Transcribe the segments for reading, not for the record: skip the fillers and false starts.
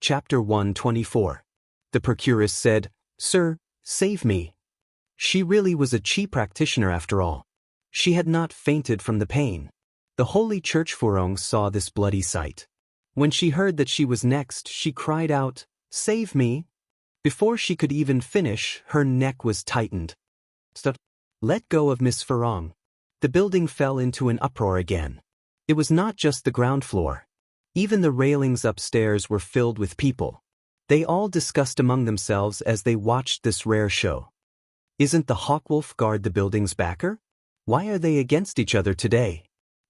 Chapter 124. The procuress said, "Sir, save me." She really was a chi practitioner after all. She had not fainted from the pain. The holy church Furong saw this bloody sight. When she heard that she was next, she cried out, "Save me!" Before she could even finish, her neck was tightened. Stop. Let go of Miss Furong. The building fell into an uproar again. It was not just the ground floor. Even the railings upstairs were filled with people. They all discussed among themselves as they watched this rare show. Isn't the Hawkwolf Guard the building's backer? Why are they against each other today?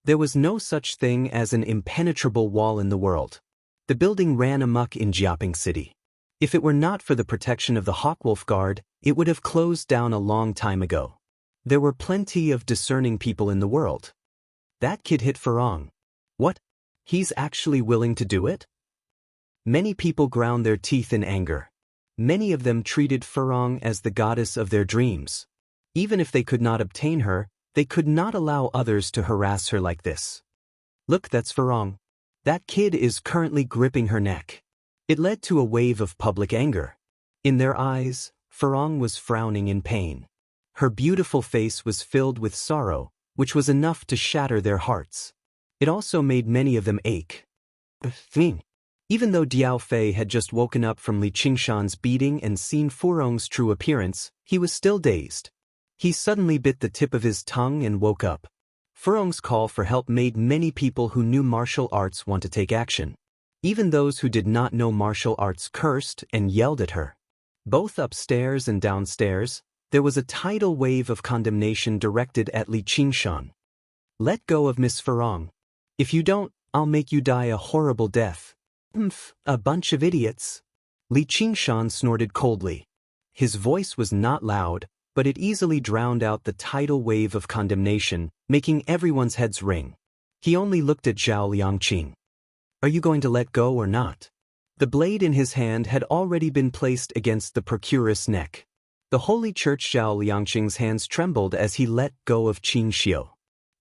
There was no such thing as an impenetrable wall in the world. The building ran amok in Jiaping City. If it were not for the protection of the Hawkwolf Guard, it would have closed down a long time ago. There were plenty of discerning people in the world. That kid hit Furong. What? He's actually willing to do it? Many people ground their teeth in anger. Many of them treated Furong as the goddess of their dreams. Even if they could not obtain her, they could not allow others to harass her like this. Look, that's Furong. That kid is currently gripping her neck. It led to a wave of public anger. In their eyes, Furong was frowning in pain. Her beautiful face was filled with sorrow, which was enough to shatter their hearts. It also made many of them ache. Even though Diao Fei had just woken up from Li Qingshan's beating and seen Furong's true appearance, he was still dazed. He suddenly bit the tip of his tongue and woke up. Furong's call for help made many people who knew martial arts want to take action. Even those who did not know martial arts cursed and yelled at her. Both upstairs and downstairs, there was a tidal wave of condemnation directed at Li Qingshan. Let go of Miss Furong. If you don't, I'll make you die a horrible death. A bunch of idiots. Li Qingshan snorted coldly. His voice was not loud, but it easily drowned out the tidal wave of condemnation, making everyone's heads ring. He only looked at Zhao Liangqing. Are you going to let go or not? The blade in his hand had already been placed against the procuress' neck. The holy church Zhao Liangqing's hands trembled as he let go of Qing Xiu.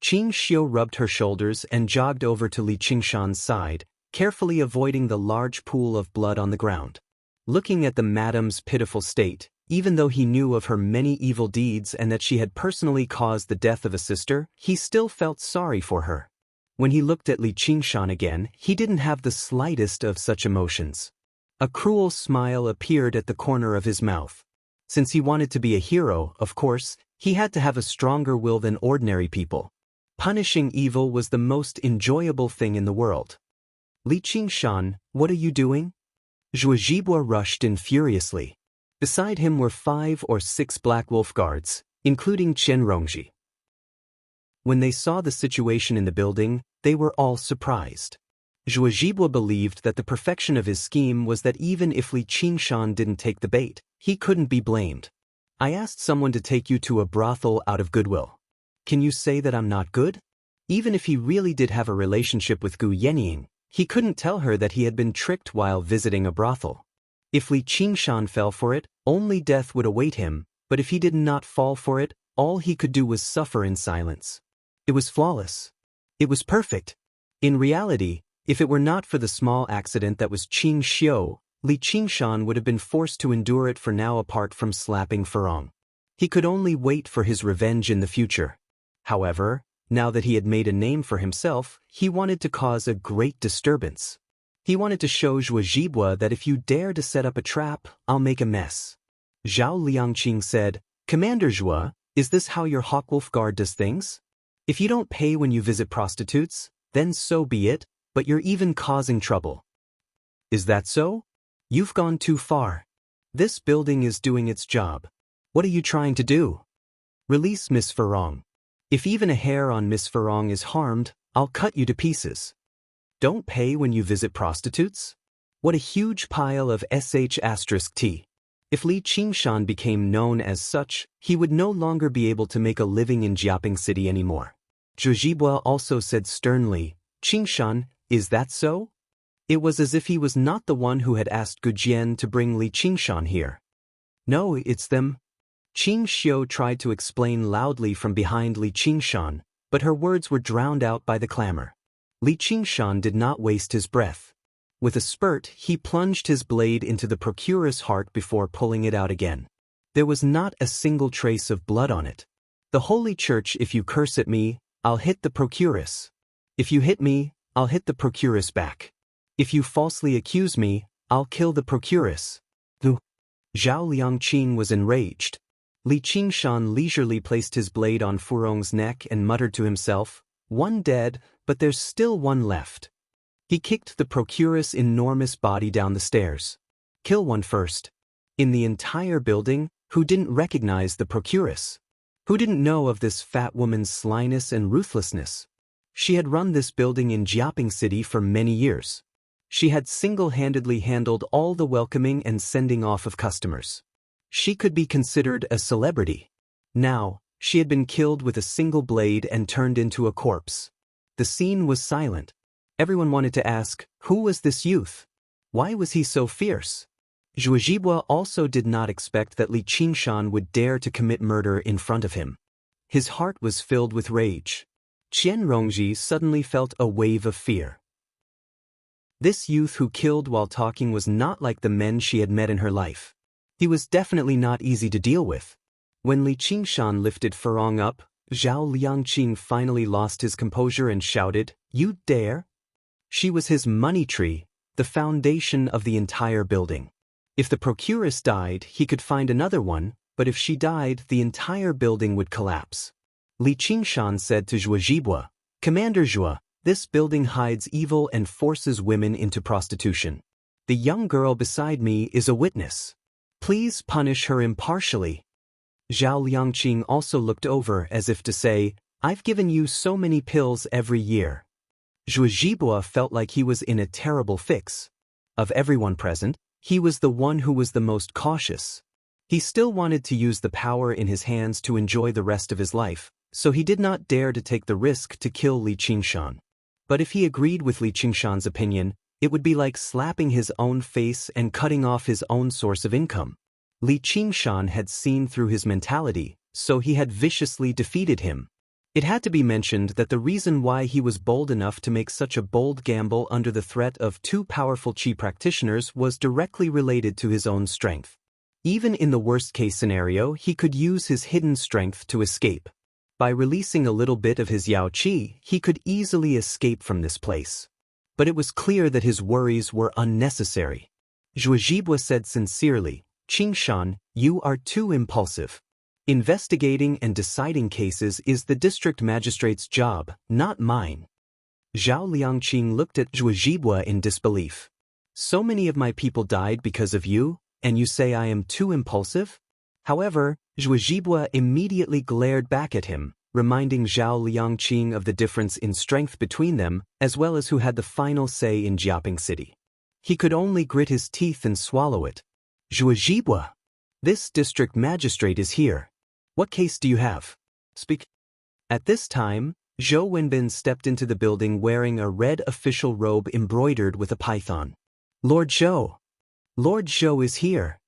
Qing Xiu rubbed her shoulders and jogged over to Li Qingshan's side, carefully avoiding the large pool of blood on the ground. Looking at the madam's pitiful state, even though he knew of her many evil deeds and that she had personally caused the death of a sister, he still felt sorry for her. When he looked at Li Qingshan again, he didn't have the slightest of such emotions. A cruel smile appeared at the corner of his mouth. Since he wanted to be a hero, of course, he had to have a stronger will than ordinary people. Punishing evil was the most enjoyable thing in the world. Li Qingshan, what are you doing? Zhuo Zhibua rushed in furiously. Beside him were 5 or 6 Black Wolf guards, including Chen Rongji. When they saw the situation in the building, they were all surprised. Zhuo Zhibua believed that the perfection of his scheme was that even if Li Qingshan didn't take the bait, he couldn't be blamed. I asked someone to take you to a brothel out of goodwill. Can you say that I'm not good? Even if he really did have a relationship with Gu Yenying, he couldn't tell her that he had been tricked while visiting a brothel. If Li Qingshan fell for it, only death would await him, but if he did not fall for it, all he could do was suffer in silence. It was flawless. It was perfect. In reality, if it were not for the small accident that was Qing Xiu, Li Qingshan would have been forced to endure it for now apart from slapping Furong. He could only wait for his revenge in the future. However, now that he had made a name for himself, he wanted to cause a great disturbance. He wanted to show Zhuo Zhibua that if you dare to set up a trap, I'll make a mess. Zhao Liangqing said, Commander Zhuo, is this how your Hawkwolf Guard does things? If you don't pay when you visit prostitutes, then so be it, but you're even causing trouble. Is that so? You've gone too far. This building is doing its job. What are you trying to do? Release Miss Furong. If even a hair on Miss Furong is harmed, I'll cut you to pieces. Don't pay when you visit prostitutes? What a huge pile of sh*t. If Li Qingshan became known as such, he would no longer be able to make a living in Jiaping City anymore. Zhuo Zhibua also said sternly, Qingshan, is that so? It was as if he was not the one who had asked Gu Jian to bring Li Qingshan here. No, it's them. Qing Xiu tried to explain loudly from behind Li Qingshan, but her words were drowned out by the clamor. Li Qingshan did not waste his breath. With a spurt, he plunged his blade into the procuress' heart before pulling it out again. There was not a single trace of blood on it. The Holy Church, if you curse at me, I'll hit the procuress. If you hit me, I'll hit the procuress back. If you falsely accuse me, I'll kill the procuress. Zhao Liangqing was enraged. Li Qingshan leisurely placed his blade on Furong's neck and muttered to himself, "One dead, but there's still one left." He kicked the procuress' enormous body down the stairs. Kill one first. In the entire building, who didn't recognize the procuress? Who didn't know of this fat woman's slyness and ruthlessness? She had run this building in Jiaping City for many years. She had single-handedly handled all the welcoming and sending off of customers. She could be considered a celebrity. Now, she had been killed with a single blade and turned into a corpse. The scene was silent. Everyone wanted to ask, who was this youth? Why was he so fierce? Zhuo Zhibua also did not expect that Li Qingshan would dare to commit murder in front of him. His heart was filled with rage. Qian Rongji suddenly felt a wave of fear. This youth who killed while talking was not like the men she had met in her life. He was definitely not easy to deal with. When Li Qingshan lifted Furong up, Zhao Liangqing finally lost his composure and shouted, "You dare?" She was his money tree, the foundation of the entire building. If the procuress died, he could find another one, but if she died, the entire building would collapse. Li Qingshan said to Zhuo Zhibua, "Commander Zhuo, this building hides evil and forces women into prostitution. The young girl beside me is a witness. Please punish her impartially." Zhao Liangqing also looked over as if to say, "I've given you so many pills every year." Zhuo Zhibua felt like he was in a terrible fix. Of everyone present, he was the one who was the most cautious. He still wanted to use the power in his hands to enjoy the rest of his life, so he did not dare to take the risk to kill Li Qingshan. But if he agreed with Li Qingshan's opinion, it would be like slapping his own face and cutting off his own source of income. Li Qingshan had seen through his mentality, so he had viciously defeated him. It had to be mentioned that the reason why he was bold enough to make such a bold gamble under the threat of two powerful Qi practitioners was directly related to his own strength. Even in the worst-case scenario, he could use his hidden strength to escape. By releasing a little bit of his Yao Qi, he could easily escape from this place. But it was clear that his worries were unnecessary. Zhuo Zhibua said sincerely, "Qingshan, you are too impulsive. Investigating and deciding cases is the district magistrate's job, not mine." Zhao Liangqing looked at Zhuo Zhibua in disbelief. "So many of my people died because of you, and you say I am too impulsive?" However, Zhuo Zhibua immediately glared back at him, reminding Zhao Liangqing of the difference in strength between them, as well as who had the final say in Jiaping City. He could only grit his teeth and swallow it. "Zhuo Zhibua, this district magistrate is here. What case do you have? Speak." At this time, Zhou Wenbin stepped into the building wearing a red official robe embroidered with a python. "Lord Zhou! Lord Zhou is here."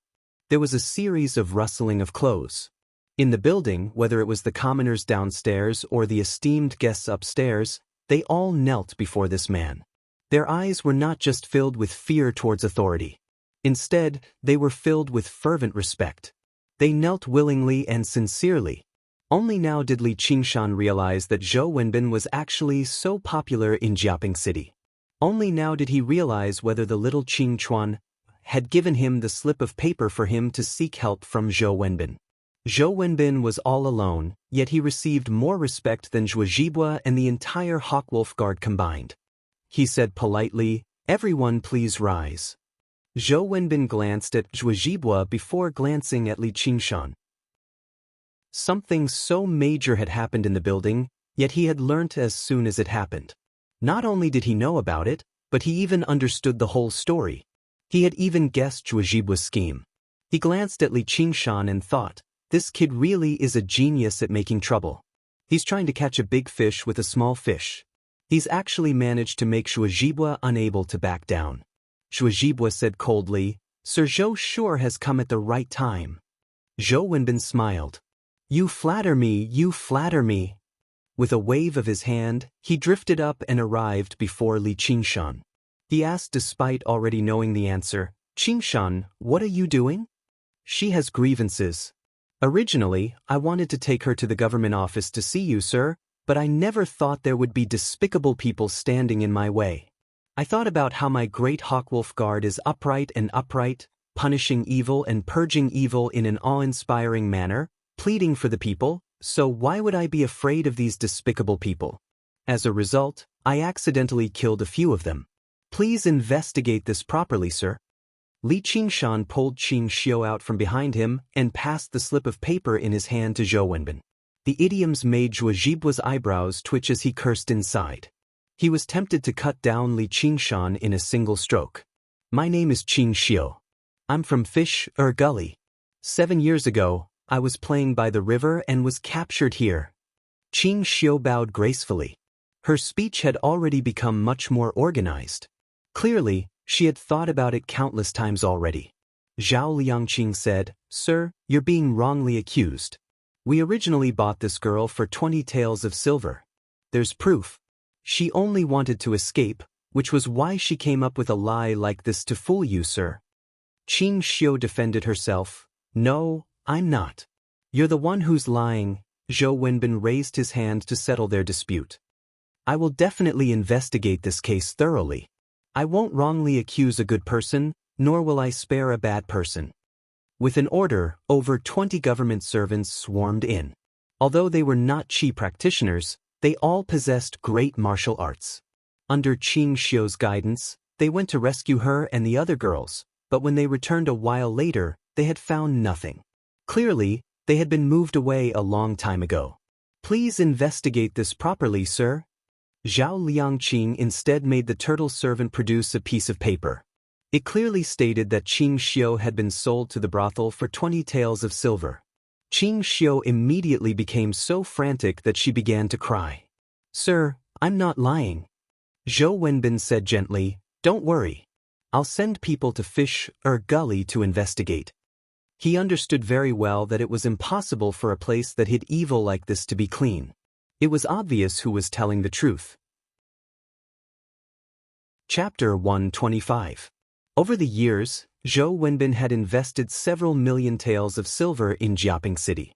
There was a series of rustling of clothes. In the building, whether it was the commoners downstairs or the esteemed guests upstairs, they all knelt before this man. Their eyes were not just filled with fear towards authority. Instead, they were filled with fervent respect. They knelt willingly and sincerely. Only now did Li Qingshan realize that Zhou Wenbin was actually so popular in Jiaping City. Only now did he realize whether the little Qing Chuan had given him the slip of paper for him to seek help from Zhou Wenbin. Zhou Wenbin was all alone, yet he received more respect than Zhuo Zhibua and the entire Hawkwolf Guard combined. He said politely, "Everyone please rise." Zhou Wenbin glanced at Zhuo Zhibua before glancing at Li Qingshan. Something so major had happened in the building, yet he had learnt as soon as it happened. Not only did he know about it, but he even understood the whole story. He had even guessed Zhuo Zhibua's scheme. He glanced at Li Qingshan and thought, this kid really is a genius at making trouble. He's trying to catch a big fish with a small fish. He's actually managed to make Zhuo Zhibua unable to back down. Zhuo Zhibua said coldly, "Sir Zhou sure has come at the right time." Zhou Wenbin smiled. "You flatter me, you flatter me." With a wave of his hand, he drifted up and arrived before Li Qingshan. He asked despite already knowing the answer. Xingshan, what are you doing? She has grievances. Originally, I wanted to take her to the government office to see you, sir, but I never thought there would be despicable people standing in my way. I thought about how my great Hawkwolf Guard is upright, punishing evil and purging evil in an awe-inspiring manner, pleading for the people, so why would I be afraid of these despicable people? As a result, I accidentally killed a few of them. Please investigate this properly, sir. Li Qingshan pulled Qing Xiu out from behind him and passed the slip of paper in his hand to Zhou Wenbin. The idioms made Zhuo Zhibua's eyebrows twitch as he cursed inside. He was tempted to cut down Li Qingshan in a single stroke. My name is Qing Xiu. I'm from Fish Gully. 7 years ago, I was playing by the river and was captured here. Qing Xiu bowed gracefully. Her speech had already become much more organized. Clearly, she had thought about it countless times already. Zhao Liangqing said, Sir, you're being wrongly accused. We originally bought this girl for 20 taels of silver. There's proof. She only wanted to escape, which was why she came up with a lie like this to fool you, sir. Qing Xiu defended herself. No, I'm not. You're the one who's lying. Zhou Wenbin raised his hand to settle their dispute. I will definitely investigate this case thoroughly. I won't wrongly accuse a good person, nor will I spare a bad person. With an order, over 20 government servants swarmed in. Although they were not Qi practitioners, they all possessed great martial arts. Under Qing Xiu's guidance, they went to rescue her and the other girls, but when they returned a while later, they had found nothing. Clearly, they had been moved away a long time ago. Please investigate this properly, sir. Zhao Liangqing instead made the turtle servant produce a piece of paper. It clearly stated that Qing Xiu had been sold to the brothel for 20 taels of silver. Qing Xiu immediately became so frantic that she began to cry. Sir, I'm not lying. Zhou Wenbin said gently, Don't worry. I'll send people to Fish Gully to investigate. He understood very well that it was impossible for a place that hid evil like this to be clean. It was obvious who was telling the truth. Chapter 125. Over the years, Zhou Wenbin had invested several million taels of silver in Jiaping City.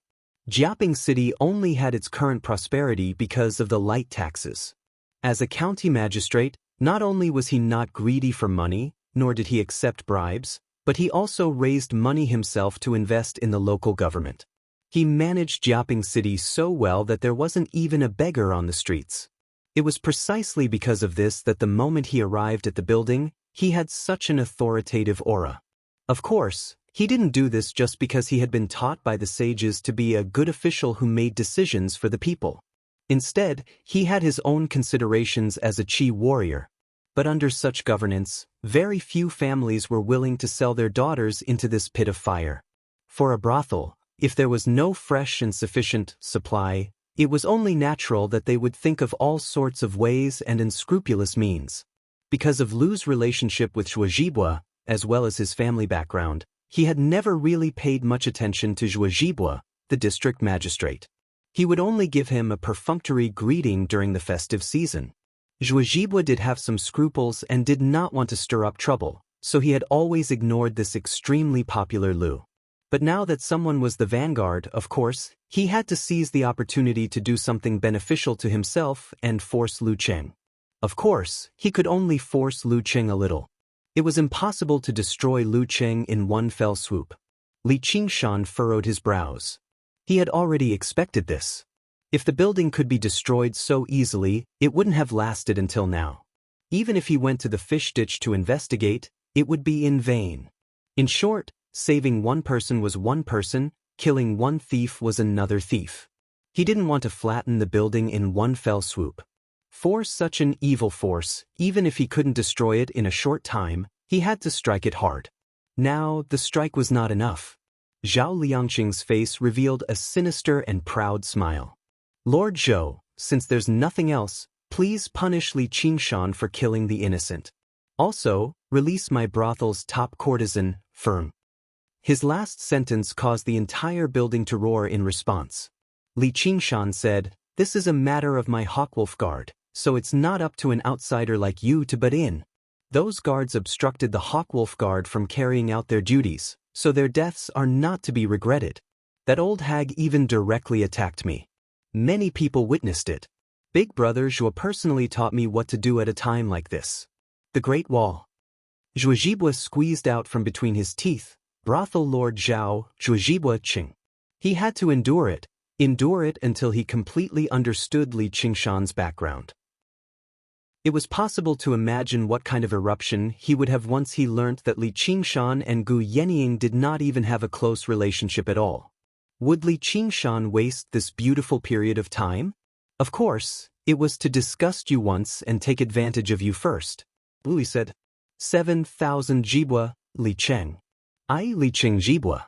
Jiaping City only had its current prosperity because of the light taxes. As a county magistrate, not only was he not greedy for money, nor did he accept bribes, but he also raised money himself to invest in the local government. He managed Jiaping City so well that there wasn't even a beggar on the streets. It was precisely because of this that the moment he arrived at the building, he had such an authoritative aura. Of course, he didn't do this just because he had been taught by the sages to be a good official who made decisions for the people. Instead, he had his own considerations as a Qi warrior. But under such governance, very few families were willing to sell their daughters into this pit of fire. For a brothel, if there was no fresh and sufficient supply, it was only natural that they would think of all sorts of ways and unscrupulous means. Because of Lu's relationship with Zhuo Zhibua, as well as his family background, he had never really paid much attention to Zhuo Zhibua, the district magistrate. He would only give him a perfunctory greeting during the festive season. Zhuo Zhibua did have some scruples and did not want to stir up trouble, so he had always ignored this extremely popular Lu. But now that someone was the vanguard, of course, he had to seize the opportunity to do something beneficial to himself and force Lu Cheng. Of course, he could only force Lu Cheng a little. It was impossible to destroy Lu Cheng in one fell swoop. Li Qingshan furrowed his brows. He had already expected this. If the building could be destroyed so easily, it wouldn't have lasted until now. Even if he went to the fish ditch to investigate, it would be in vain. In short, saving one person was one person, killing one thief was another thief. He didn't want to flatten the building in one fell swoop. For such an evil force, even if he couldn't destroy it in a short time, he had to strike it hard. Now, the strike was not enough. Zhao Liangqing's face revealed a sinister and proud smile. Lord Zhou, since there's nothing else, please punish Li Qingshan for killing the innocent. Also, release my brothel's top courtesan, Firm. His last sentence caused the entire building to roar in response. Li Qingshan said, This is a matter of my Hawkwolf Guard, so it's not up to an outsider like you to butt in. Those guards obstructed the Hawkwolf Guard from carrying out their duties, so their deaths are not to be regretted. That old hag even directly attacked me. Many people witnessed it. Big Brother Zhuo personally taught me what to do at a time like this. The Great Wall. Zhuozhibua squeezed out from between his teeth, brothel Lord Zhao, Zhuozhibua Qing. He had to endure it until he completely understood Li Qingshan's background. It was possible to imagine what kind of eruption he would have once he learnt that Li Qingshan and Gu Yenying did not even have a close relationship at all. Would Li Qingshan waste this beautiful period of time? Of course, it was to disgust you once and take advantage of you first. Lui said, 7,000 Jibua, Li Cheng. I Li Cheng Jibua.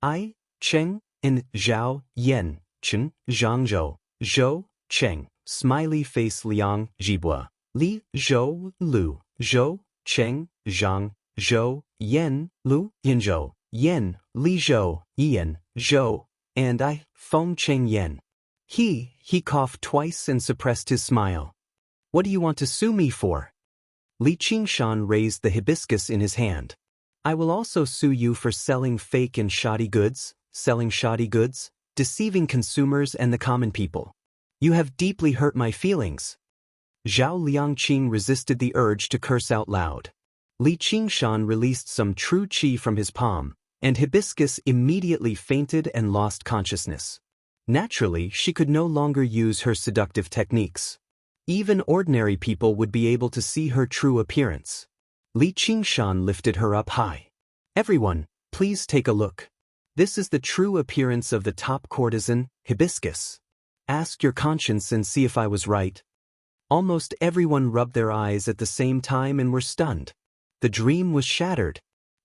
I, Cheng, and Zhao, Yen, Chen, Zhangzhou, Zhou, Cheng, smiley face Liang, Jibua. Li, Zhou, Lu, Zhou, Cheng, Zhang, Zhou, Yen, Lu, Yinzhou, Yen, Li Zhou, Yen, Zhou, and I, Feng Cheng Yen. He coughed twice and suppressed his smile. What do you want to sue me for? Li Qingshan raised the hibiscus in his hand. I will also sue you for selling fake and shoddy goods, deceiving consumers and the common people. You have deeply hurt my feelings. Zhao Liangqing resisted the urge to curse out loud. Li Qingshan released some true qi from his palm, and hibiscus immediately fainted and lost consciousness. Naturally, she could no longer use her seductive techniques. Even ordinary people would be able to see her true appearance. Li Qingshan lifted her up high. Everyone, please take a look. This is the true appearance of the top courtesan, hibiscus. Ask your conscience and see if I was right. Almost everyone rubbed their eyes at the same time and were stunned. The dream was shattered.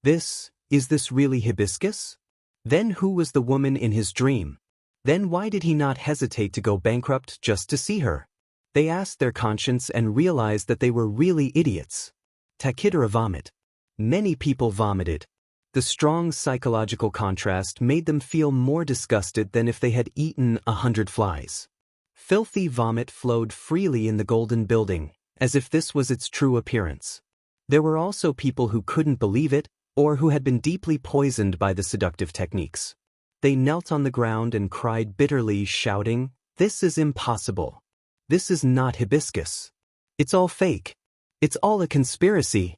Is this really hibiscus? Then who was the woman in his dream? Then why did he not hesitate to go bankrupt just to see her? They asked their conscience and realized that they were really idiots. Takidara vomit. Many people vomited. The strong psychological contrast made them feel more disgusted than if they had eaten 100 flies. Filthy vomit flowed freely in the golden building, as if this was its true appearance. There were also people who couldn't believe it, or who had been deeply poisoned by the seductive techniques. They knelt on the ground and cried bitterly, shouting, "This is impossible. This is not hibiscus. It's all fake. It's all a conspiracy."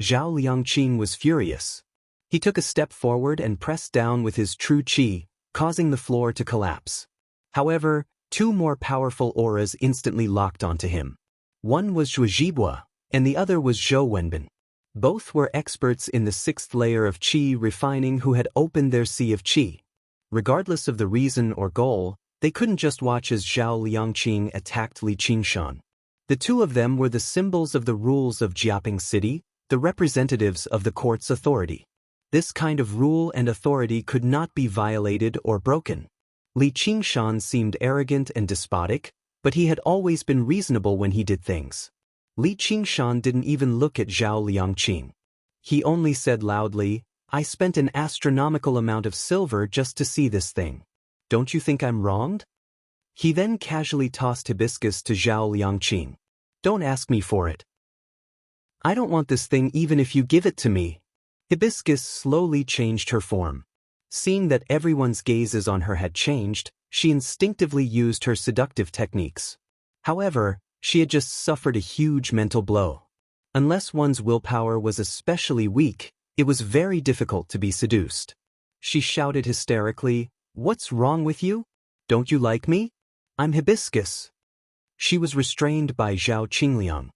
Zhao Liangqing was furious. He took a step forward and pressed down with his true qi, causing the floor to collapse. However, two more powerful auras instantly locked onto him. One was Zhuozhibua, and the other was Zhou Wenbin. Both were experts in the 6th layer of qi refining who had opened their sea of qi. Regardless of the reason or goal, they couldn't just watch as Zhao Liangqing attacked Li Qingshan. The two of them were the symbols of the rules of Jiaping City, the representatives of the court's authority. This kind of rule and authority could not be violated or broken. Li Qingshan seemed arrogant and despotic, but he had always been reasonable when he did things. Li Qingshan didn't even look at Zhao Liangqing. He only said loudly, "I spent an astronomical amount of silver just to see this thing. Don't you think I'm wronged?" He then casually tossed hibiscus to Zhao Liangqing. "Don't ask me for it. I don't want this thing even if you give it to me." Hibiscus slowly changed her form. Seeing that everyone's gazes on her had changed, she instinctively used her seductive techniques. However, she had just suffered a huge mental blow. Unless one's willpower was especially weak, it was very difficult to be seduced. She shouted hysterically, "What's wrong with you? Don't you like me? I'm hibiscus." She was restrained by Zhao Qingliang.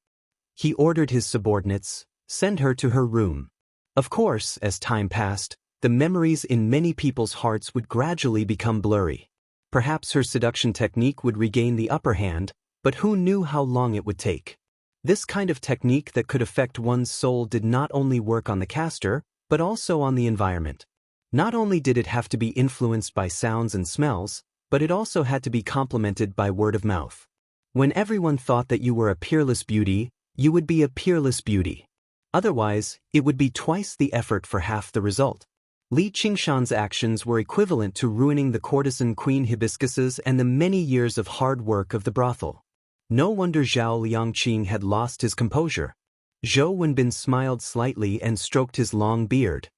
He ordered his subordinates, "Send her to her room." Of course, as time passed, the memories in many people's hearts would gradually become blurry. Perhaps her seduction technique would regain the upper hand, but who knew how long it would take? This kind of technique that could affect one's soul did not only work on the caster, but also on the environment. Not only did it have to be influenced by sounds and smells, but it also had to be complemented by word of mouth. When everyone thought that you were a peerless beauty, you would be a peerless beauty. Otherwise, it would be twice the effort for half the result. Li Qingshan's actions were equivalent to ruining the courtesan queen hibiscuses and the many years of hard work of the brothel. No wonder Zhao Liangqing had lost his composure. Zhou Wenbin smiled slightly and stroked his long beard.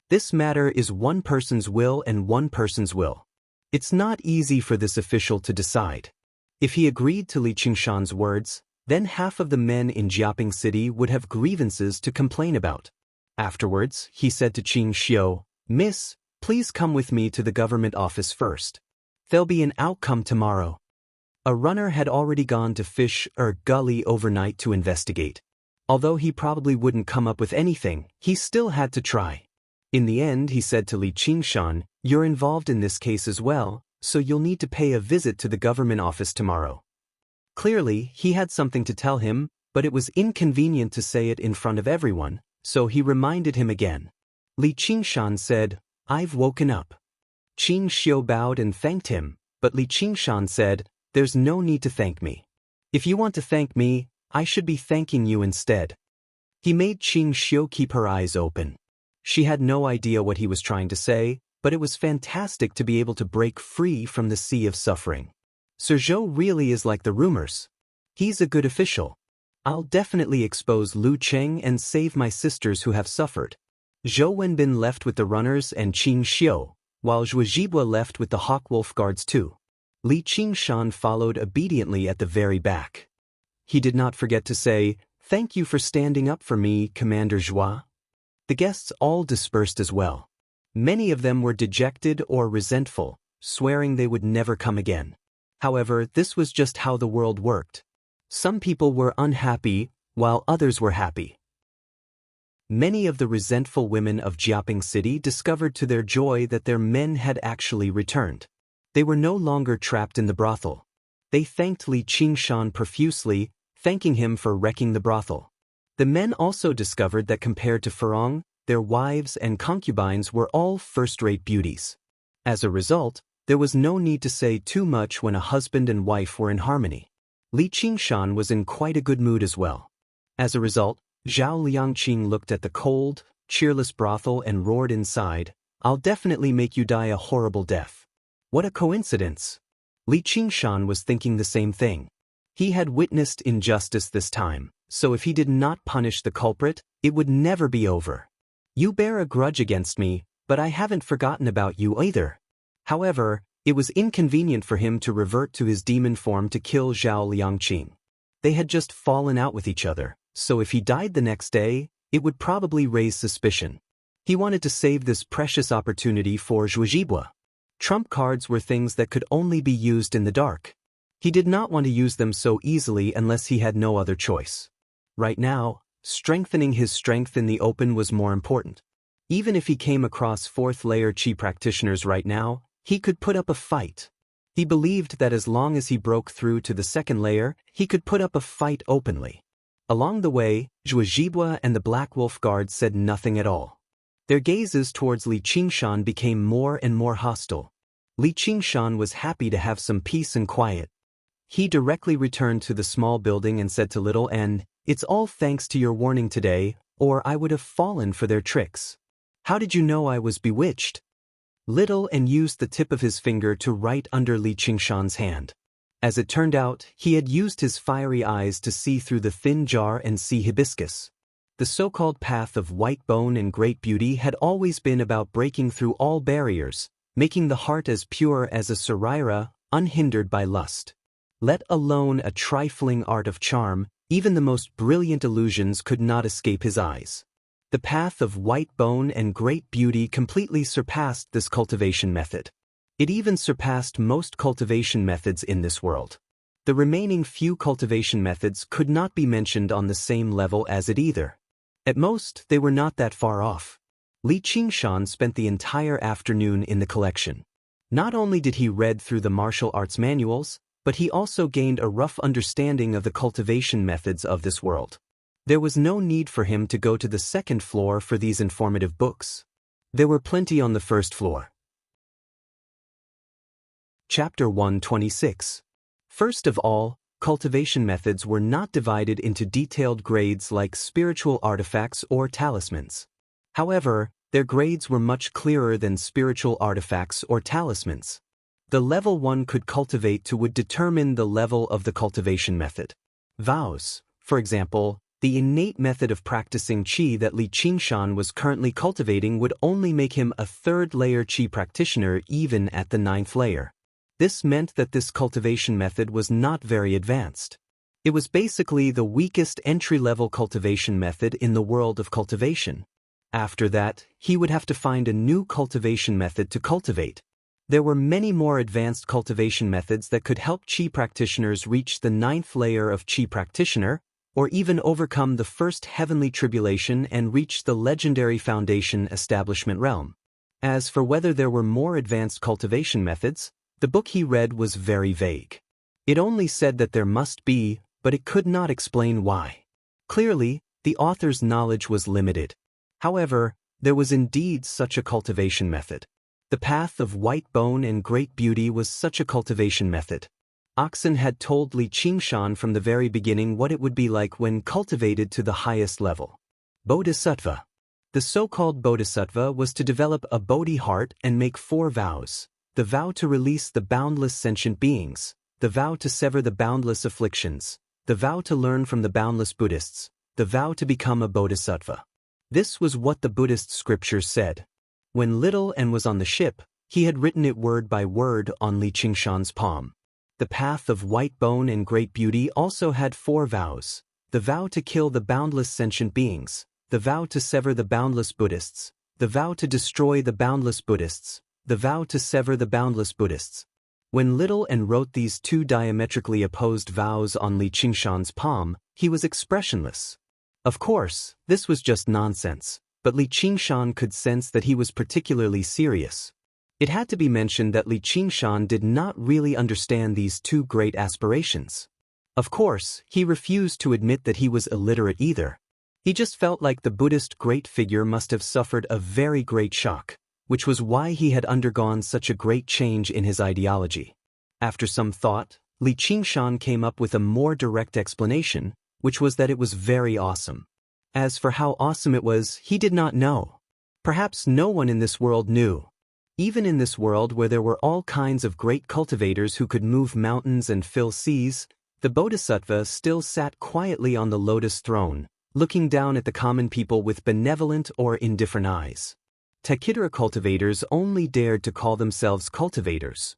This matter is one person's will and one person's will. It's not easy for this official to decide. If he agreed to Li Qingshan's words, then half of the men in Jiaping City would have grievances to complain about. Afterwards, he said to Qing Xiu, "Miss, please come with me to the government office first. There'll be an outcome tomorrow." A runner had already gone to Fish Gully overnight to investigate. Although he probably wouldn't come up with anything, he still had to try. In the end, he said to Li Qingshan, "You're involved in this case as well, so you'll need to pay a visit to the government office tomorrow." Clearly, he had something to tell him, but it was inconvenient to say it in front of everyone, so he reminded him again. Li Qingshan said, "I've woken up." Qing Xiu bowed and thanked him, but Li Qingshan said, "There's no need to thank me. If you want to thank me, I should be thanking you instead." He made Qing Xiu keep her eyes open. She had no idea what he was trying to say, but it was fantastic to be able to break free from the sea of suffering. Sir Zhou really is like the rumors. He's a good official. I'll definitely expose Lu Cheng and save my sisters who have suffered. Zhou Wenbin left with the runners and Qing Xiu, while Zhuo Zhibua left with the Hawk Wolf guards too. Li Qingshan followed obediently at the very back. He did not forget to say, "Thank you for standing up for me, Commander Zhua." The guests all dispersed as well. Many of them were dejected or resentful, swearing they would never come again. However, this was just how the world worked. Some people were unhappy, while others were happy. Many of the resentful women of Jiaping City discovered to their joy that their men had actually returned. They were no longer trapped in the brothel. They thanked Li Qingshan profusely, thanking him for wrecking the brothel. The men also discovered that compared to Furong, their wives and concubines were all first-rate beauties. As a result, there was no need to say too much when a husband and wife were in harmony. Li Qingshan was in quite a good mood as well. As a result, Zhao Liangqing looked at the cold, cheerless brothel and roared inside, "I'll definitely make you die a horrible death." What a coincidence! Li Qingshan was thinking the same thing. He had witnessed injustice this time, so if he did not punish the culprit, it would never be over. "You bear a grudge against me, but I haven't forgotten about you either." However, it was inconvenient for him to revert to his demon form to kill Zhao Liangqing. They had just fallen out with each other, so if he died the next day, it would probably raise suspicion. He wanted to save this precious opportunity for Zhuo Zhibua. Trump cards were things that could only be used in the dark. He did not want to use them so easily unless he had no other choice. Right now, strengthening his strength in the open was more important. Even if he came across fourth-layer Qi practitioners right now, he could put up a fight. He believed that as long as he broke through to the second layer, he could put up a fight openly. Along the way, Zhuo Zhibua and the Black Wolf Guard said nothing at all. Their gazes towards Li Qingshan became more and more hostile. Li Qingshan was happy to have some peace and quiet. He directly returned to the small building and said to Little N, "It's all thanks to your warning today, or I would have fallen for their tricks." "How did you know I was bewitched?" Little N used the tip of his finger to right under Li Qingshan's hand. As it turned out, he had used his fiery eyes to see through the thin jar and see hibiscus. The so-called path of white bone and great beauty had always been about breaking through all barriers, making the heart as pure as a sarira, unhindered by lust. Let alone a trifling art of charm, even the most brilliant illusions could not escape his eyes. The path of white bone and great beauty completely surpassed this cultivation method. It even surpassed most cultivation methods in this world. The remaining few cultivation methods could not be mentioned on the same level as it either. At most, they were not that far off. Li Qingshan spent the entire afternoon in the collection. Not only did he read through the martial arts manuals, but he also gained a rough understanding of the cultivation methods of this world. There was no need for him to go to the second floor for these informative books. There were plenty on the first floor. Chapter 126. First of all, cultivation methods were not divided into detailed grades like spiritual artifacts or talismans. However, their grades were much clearer than spiritual artifacts or talismans. The level one could cultivate to would determine the level of the cultivation method. Vows, for example, The innate method of practicing qi that Li Qingshan was currently cultivating would only make him a third-layer qi practitioner even at the 9th layer. This meant that this cultivation method was not very advanced. It was basically the weakest entry-level cultivation method in the world of cultivation. After that, he would have to find a new cultivation method to cultivate. There were many more advanced cultivation methods that could help qi practitioners reach the 9th layer of qi practitioner, or even overcome the first heavenly tribulation and reach the legendary foundation establishment realm. As for whether there were more advanced cultivation methods, the book he read was very vague. It only said that there must be, but it could not explain why. Clearly, the author's knowledge was limited. However, there was indeed such a cultivation method. The path of white bone and great beauty was such a cultivation method. Oxen had told Li Qingshan from the very beginning what it would be like when cultivated to the highest level. Bodhisattva. The so-called bodhisattva was to develop a bodhi heart and make 4 vows: the vow to release the boundless sentient beings, the vow to sever the boundless afflictions, the vow to learn from the boundless Buddhists, the vow to become a bodhisattva. This was what the Buddhist scriptures said. When Little N was on the ship, he had written it word by word on Li Qingshan's palm. The path of white bone and great beauty also had 4 vows: the vow to kill the boundless sentient beings, the vow to sever the boundless Buddhists, the vow to destroy the boundless Buddhists, the vow to sever the boundless Buddhists. When Little N wrote these 2 diametrically opposed vows on Li Qingshan's palm, he was expressionless. Of course, this was just nonsense, but Li Qingshan could sense that he was particularly serious. It had to be mentioned that Li Qingshan did not really understand these 2 great aspirations. Of course, he refused to admit that he was illiterate either. He just felt like the Buddhist great figure must have suffered a very great shock, which was why he had undergone such a great change in his ideology. After some thought, Li Qingshan came up with a more direct explanation, which was that it was very awesome. As for how awesome it was, he did not know. Perhaps no one in this world knew. Even in this world where there were all kinds of great cultivators who could move mountains and fill seas, the Bodhisattva still sat quietly on the lotus throne, looking down at the common people with benevolent or indifferent eyes. Tekidara cultivators only dared to call themselves cultivators.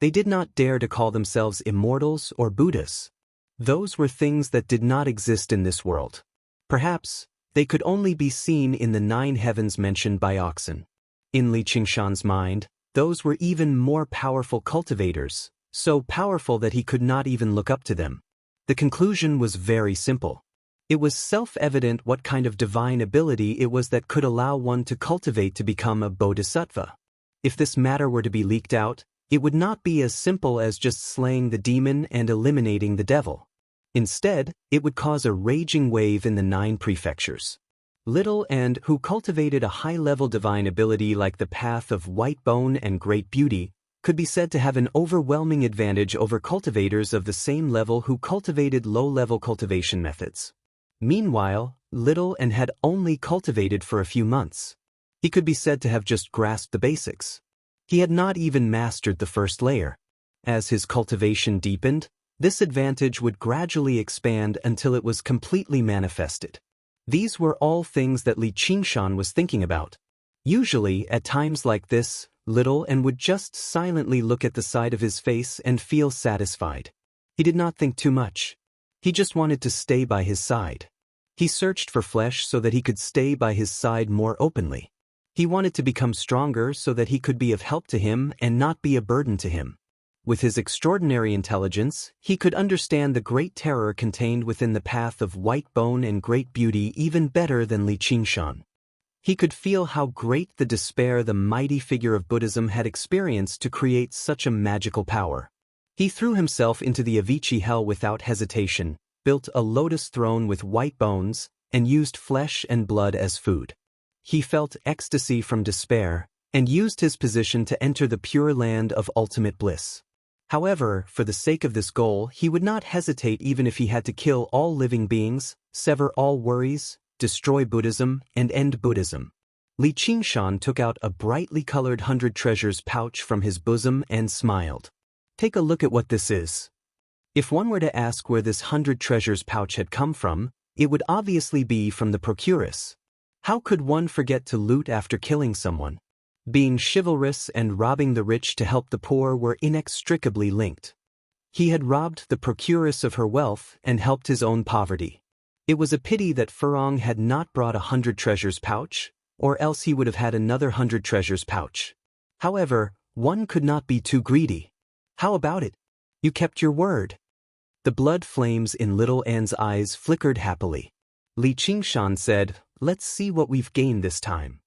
They did not dare to call themselves immortals or Buddhas. Those were things that did not exist in this world. Perhaps, they could only be seen in the 9 heavens mentioned by Oxen. In Li Qingshan's mind, those were even more powerful cultivators, so powerful that he could not even look up to them. The conclusion was very simple. It was self-evident what kind of divine ability it was that could allow one to cultivate to become a bodhisattva. If this matter were to be leaked out, it would not be as simple as just slaying the demon and eliminating the devil. Instead, it would cause a raging wave in the 9 prefectures. Little N, who cultivated a high-level divine ability like the path of white bone and great beauty, could be said to have an overwhelming advantage over cultivators of the same level who cultivated low-level cultivation methods. Meanwhile, Little N had only cultivated for a few months. He could be said to have just grasped the basics. He had not even mastered the first layer. As his cultivation deepened, this advantage would gradually expand until it was completely manifested. These were all things that Li Qingshan was thinking about. Usually, at times like this, Little N would just silently look at the side of his face and feel satisfied. He did not think too much. He just wanted to stay by his side. He searched for flesh so that he could stay by his side more openly. He wanted to become stronger so that he could be of help to him and not be a burden to him. With his extraordinary intelligence, he could understand the great terror contained within the path of white bone and great beauty even better than Li Qingshan. He could feel how great the despair the mighty figure of Buddhism had experienced to create such a magical power. He threw himself into the Avicii hell without hesitation, built a lotus throne with white bones, and used flesh and blood as food. He felt ecstasy from despair, and used his position to enter the pure land of ultimate bliss. However, for the sake of this goal, he would not hesitate even if he had to kill all living beings, sever all worries, destroy Buddhism, and end Buddhism. Li Qingshan took out a brightly colored 100 treasures pouch from his bosom and smiled. Take a look at what this is. If one were to ask where this 100 treasures pouch had come from, it would obviously be from the procuress. How could one forget to loot after killing someone? Being chivalrous and robbing the rich to help the poor were inextricably linked. He had robbed the procuress of her wealth and helped his own poverty. It was a pity that Furong had not brought 100 treasures pouch, or else he would have had another 100 treasures pouch. However, one could not be too greedy. How about it? You kept your word. The blood flames in little Anne's eyes flickered happily. Li Qingshan said, "Let's see what we've gained this time."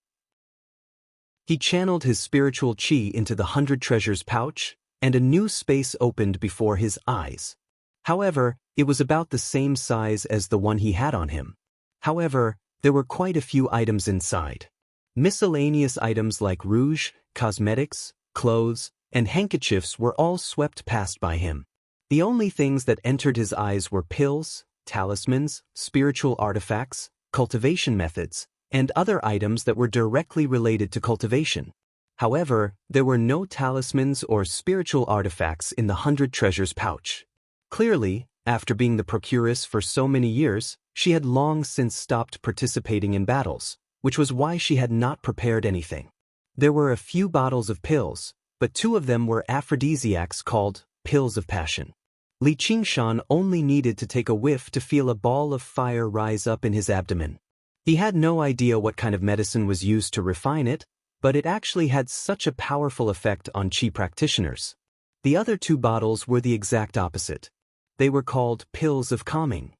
He channeled his spiritual qi into the 100 treasures pouch, and a new space opened before his eyes. However, it was about the same size as the one he had on him. However, there were quite a few items inside. Miscellaneous items like rouge, cosmetics, clothes, and handkerchiefs were all swept past by him. The only things that entered his eyes were pills, talismans, spiritual artifacts, cultivation methods, and other items that were directly related to cultivation. However, there were no talismans or spiritual artifacts in the 100 treasures pouch. Clearly, after being the procuress for so many years, she had long since stopped participating in battles, which was why she had not prepared anything. There were a few bottles of pills, but 2 of them were aphrodisiacs called pills of passion. Li Qingshan only needed to take a whiff to feel a ball of fire rise up in his abdomen. He had no idea what kind of medicine was used to refine it, but it actually had such a powerful effect on qi practitioners. The other 2 bottles were the exact opposite. They were called pills of calming.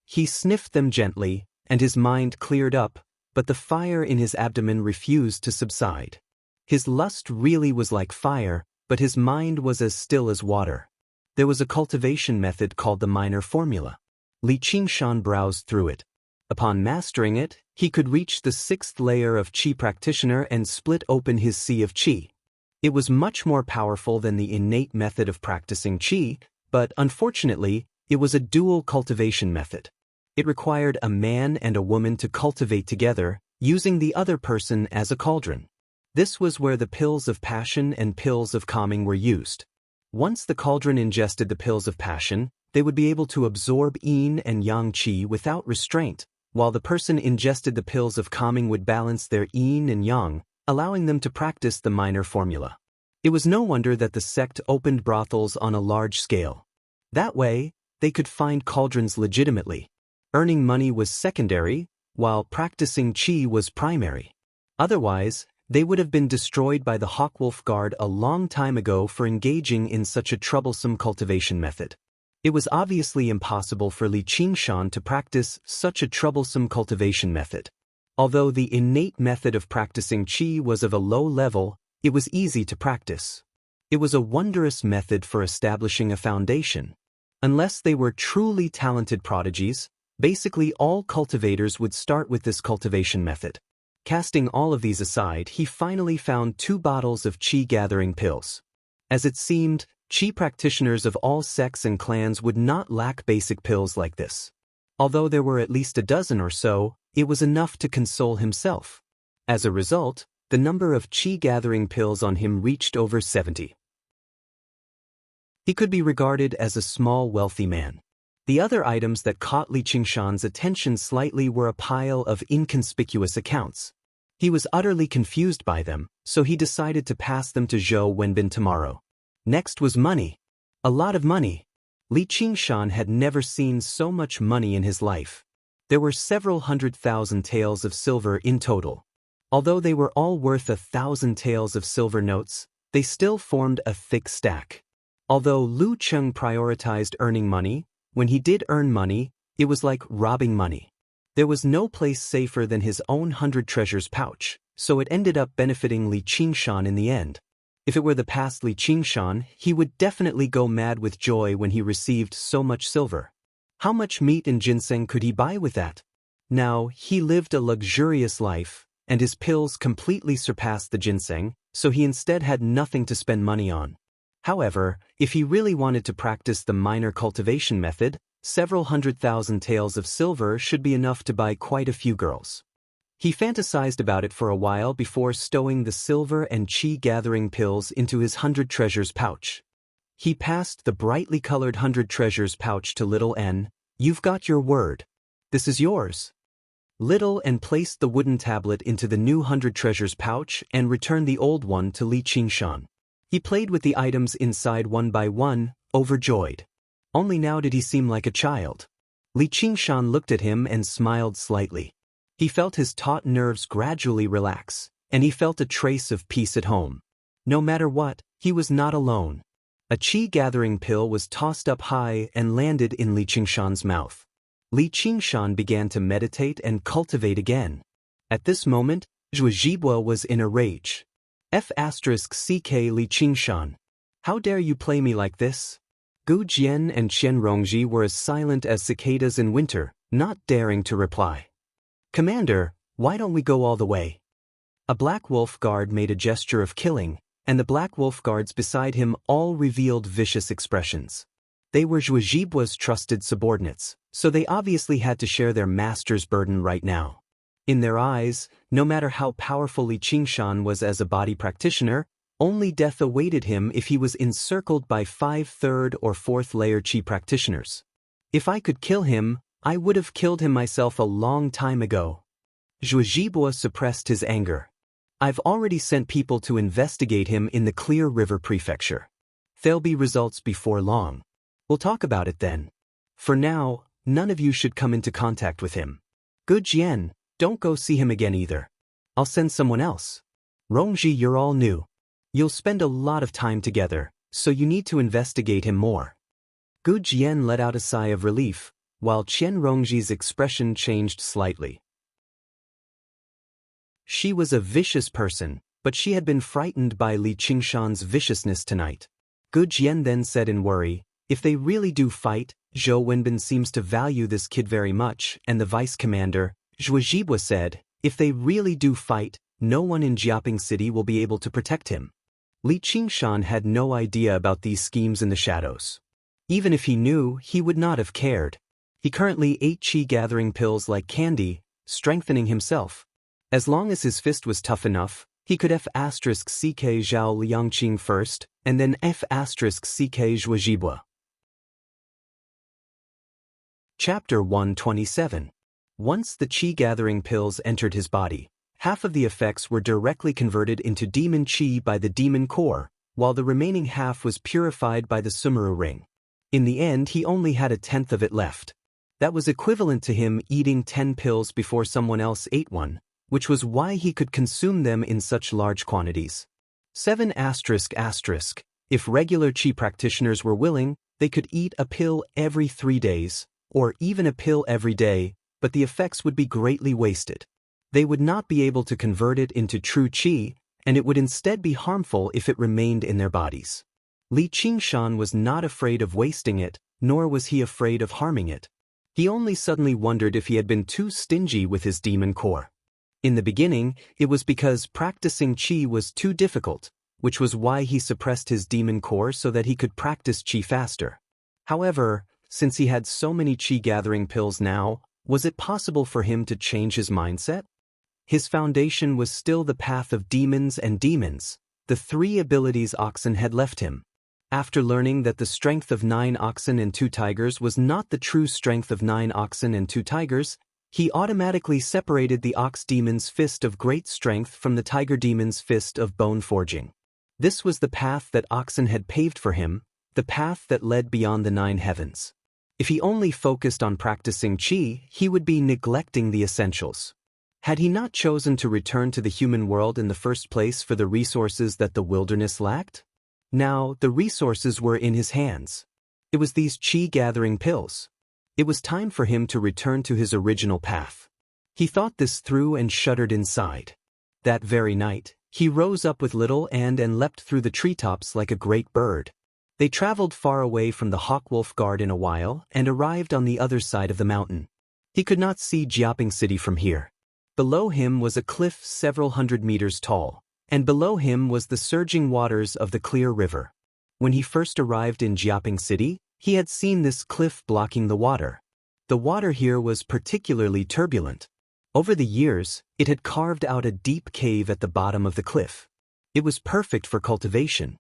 He sniffed them gently, and his mind cleared up, but the fire in his abdomen refused to subside. His lust really was like fire, but his mind was as still as water. There was a cultivation method called the minor formula. Li Qingshan browsed through it. Upon mastering it, he could reach the 6th layer of qi practitioner and split open his sea of qi. It was much more powerful than the innate method of practicing qi, but unfortunately, it was a dual cultivation method. It required a man and a woman to cultivate together, using the other person as a cauldron. This was where the pills of passion and pills of calming were used. Once the cauldron ingested the pills of passion, they would be able to absorb yin and yang qi without restraint, while the person ingested the pills of calming would balance their yin and yang, allowing them to practice the minor formula. It was no wonder that the sect opened brothels on a large scale. That way, they could find cauldrons legitimately. Earning money was secondary, while practicing qi was primary. Otherwise, they would have been destroyed by the Hawkwolf Guard a long time ago for engaging in such a troublesome cultivation method. It was obviously impossible for Li Qingshan to practice such a troublesome cultivation method. Although the innate method of practicing qi was of a low level, it was easy to practice. It was a wondrous method for establishing a foundation. Unless they were truly talented prodigies, basically all cultivators would start with this cultivation method. Casting all of these aside, he finally found 2 bottles of qi-gathering pills. As it seemed, qi practitioners of all sects and clans would not lack basic pills like this. Although there were at least a dozen or so, it was enough to console himself. As a result, the number of qi-gathering pills on him reached over 70. He could be regarded as a small wealthy man. The other items that caught Li Qingshan's attention slightly were a pile of inconspicuous accounts. He was utterly confused by them, so he decided to pass them to Zhou Wenbin tomorrow. Next was money. A lot of money. Li Qingshan had never seen so much money in his life. There were several 100,000 taels of silver in total. Although they were all worth 1,000 taels of silver notes, they still formed a thick stack. Although Lu Cheng prioritized earning money, when he did earn money, it was like robbing money. There was no place safer than his own 100 treasures pouch, so it ended up benefiting Li Qingshan in the end. If it were the past Li Qingshan, he would definitely go mad with joy when he received so much silver. How much meat and ginseng could he buy with that? Now, he lived a luxurious life, and his pills completely surpassed the ginseng, so he instead had nothing to spend money on. However, if he really wanted to practice the minor cultivation method, several 100,000 taels of silver should be enough to buy quite a few girls. He fantasized about it for a while before stowing the silver and qi-gathering pills into his 100 treasures pouch. He passed the brightly colored 100 treasures pouch to Little N. "You've got your word. This is yours." Little N placed the wooden tablet into the new 100 treasures pouch and returned the old one to Li Qingshan. He played with the items inside one by one, overjoyed. Only now did he seem like a child. Li Qingshan looked at him and smiled slightly. He felt his taut nerves gradually relax, and he felt a trace of peace at home. No matter what, he was not alone. A qi-gathering pill was tossed up high and landed in Li Qingshan's mouth. Li Qingshan began to meditate and cultivate again. At this moment, Zhuo Zhibua was in a rage. F*ck Li Qingshan. How dare you play me like this? Gu Jian and Chen Rongji were as silent as cicadas in winter, not daring to reply. "Commander, why don't we go all the way?" A black wolf guard made a gesture of killing, and the black wolf guards beside him all revealed vicious expressions. They were Zhuo Zhibua's trusted subordinates, so they obviously had to share their master's burden right now. In their eyes, no matter how powerful Li Qingshan was as a body practitioner, only death awaited him if he was encircled by 5 third or 4th layer qi practitioners. "If I could kill him, I would have killed him myself a long time ago." Zhuo Zhibua suppressed his anger. "I've already sent people to investigate him in the Clear River Prefecture. There'll be results before long. We'll talk about it then. For now, none of you should come into contact with him. Gu Jian, don't go see him again either. I'll send someone else. Rongji, you're all new. You'll spend a lot of time together, so you need to investigate him more." Gu Jian let out a sigh of relief, while Chen Rongji's expression changed slightly. She was a vicious person, but she had been frightened by Li Qingshan's viciousness tonight. Gu Jian then said in worry, "If they really do fight, Zhou Wenbin seems to value this kid very much," and the vice commander, Zhuo Zhibua, said, "If they really do fight, no one in Jiaping City will be able to protect him." Li Qingshan had no idea about these schemes in the shadows. Even if he knew, he would not have cared. He currently ate qi-gathering pills like candy, strengthening himself. As long as his fist was tough enough, he could F*ck Zhao Liangqing first, and then F*ck Zhuo Zhibua. Chapter 127. Once the qi-gathering pills entered his body, half of the effects were directly converted into demon qi by the demon core, while the remaining half was purified by the Sumeru ring. In the end, he only had 1/10 of it left. That was equivalent to him eating 10 pills before someone else ate one, which was why he could consume them in such large quantities. 7***. If regular qi practitioners were willing, they could eat a pill every 3 days, or even a pill every day, but the effects would be greatly wasted. They would not be able to convert it into true qi, and it would instead be harmful if it remained in their bodies. Li Qingshan was not afraid of wasting it, nor was he afraid of harming it. He only suddenly wondered if he had been too stingy with his demon core. In the beginning, it was because practicing qi was too difficult, which was why he suppressed his demon core so that he could practice qi faster. However, since he had so many qi-gathering pills now, was it possible for him to change his mindset? His foundation was still the path of demons and demons, the 3 abilities oxen had left him. After learning that the strength of 9 oxen and 2 tigers was not the true strength of 9 oxen and 2 tigers, he automatically separated the ox demon's fist of great strength from the tiger demon's fist of bone forging. This was the path that oxen had paved for him, the path that led beyond the 9 heavens. If he only focused on practicing qi, he would be neglecting the essentials. Had he not chosen to return to the human world in the first place for the resources that the wilderness lacked? Now, the resources were in his hands. It was these qi-gathering pills. It was time for him to return to his original path. He thought this through and shuddered inside. That very night, he rose up with Little and leapt through the treetops like a great bird. They traveled far away from the Hawkwolf Guard in a while and arrived on the other side of the mountain. He could not see Jiaping City from here. Below him was a cliff several hundred meters tall, and below him was the surging waters of the Clear River. When he first arrived in Jiaping City, he had seen this cliff blocking the water. The water here was particularly turbulent. Over the years, it had carved out a deep cave at the bottom of the cliff. It was perfect for cultivation.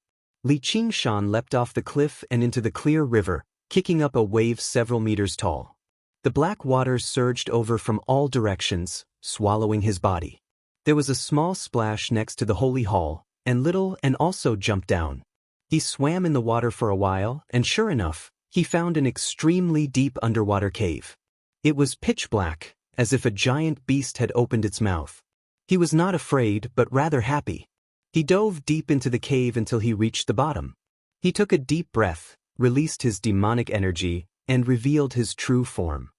Li Qingshan leapt off the cliff and into the clear river, kicking up a wave several meters tall. The black water surged over from all directions, swallowing his body. There was a small splash next to the holy hall, and Little and also jumped down. He swam in the water for a while, and sure enough, he found an extremely deep underwater cave. It was pitch black, as if a giant beast had opened its mouth. He was not afraid, but rather happy. He dove deep into the cave until he reached the bottom. He took a deep breath, released his demonic energy, and revealed his true form.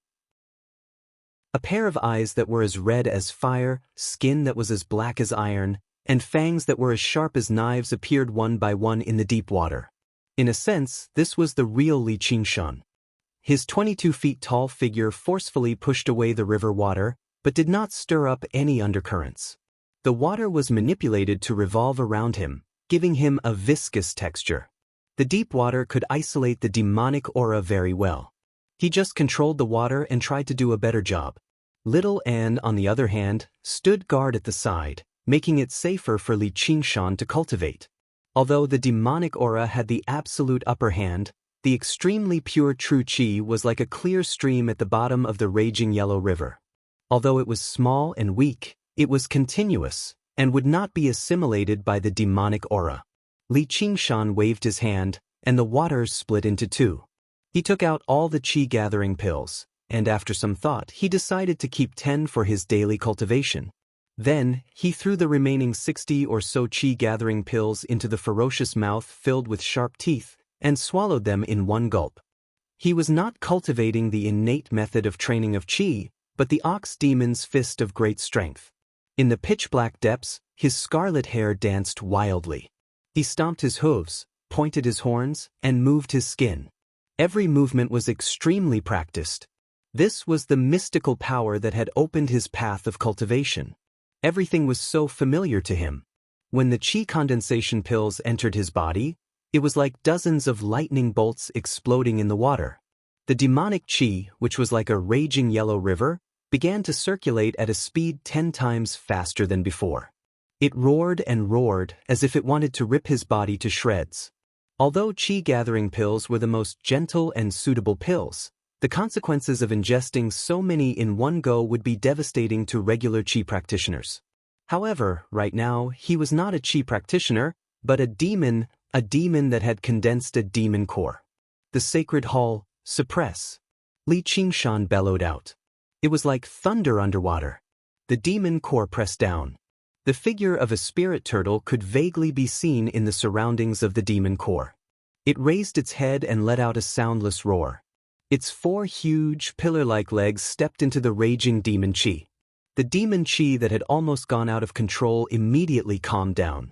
A pair of eyes that were as red as fire, skin that was as black as iron, and fangs that were as sharp as knives appeared one by one in the deep water. In a sense, this was the real Li Qingshan. His 22 feet tall figure forcefully pushed away the river water, but did not stir up any undercurrents. The water was manipulated to revolve around him, giving him a viscous texture. The deep water could isolate the demonic aura very well. He just controlled the water and tried to do a better job. Little Anne, on the other hand, stood guard at the side, making it safer for Li Qingshan to cultivate. Although the demonic aura had the absolute upper hand, the extremely pure true qi was like a clear stream at the bottom of the raging yellow river. Although it was small and weak, it was continuous, and would not be assimilated by the demonic aura. Li Qingshan waved his hand, and the waters split into two. He took out all the qi-gathering pills, and after some thought he decided to keep 10 for his daily cultivation. Then, he threw the remaining 60 or so qi-gathering pills into the ferocious mouth filled with sharp teeth, and swallowed them in one gulp. He was not cultivating the innate method of training of qi, but the ox demon's fist of great strength. In the pitch-black depths, his scarlet hair danced wildly. He stomped his hooves, pointed his horns, and moved his skin. Every movement was extremely practiced. This was the mystical power that had opened his path of cultivation. Everything was so familiar to him. When the qi condensation pills entered his body, it was like dozens of lightning bolts exploding in the water. The demonic qi, which was like a raging yellow river, began to circulate at a speed 10 times faster than before. It roared and roared as if it wanted to rip his body to shreds. Although qi-gathering pills were the most gentle and suitable pills, the consequences of ingesting so many in one go would be devastating to regular qi practitioners. However, right now, he was not a qi practitioner, but a demon that had condensed a demon core. The sacred hall, suppress. Li Qingshan bellowed out. It was like thunder underwater. The demon core pressed down. The figure of a spirit turtle could vaguely be seen in the surroundings of the demon core. It raised its head and let out a soundless roar. Its 4 huge, pillar-like legs stepped into the raging demon qi. The demon qi that had almost gone out of control immediately calmed down.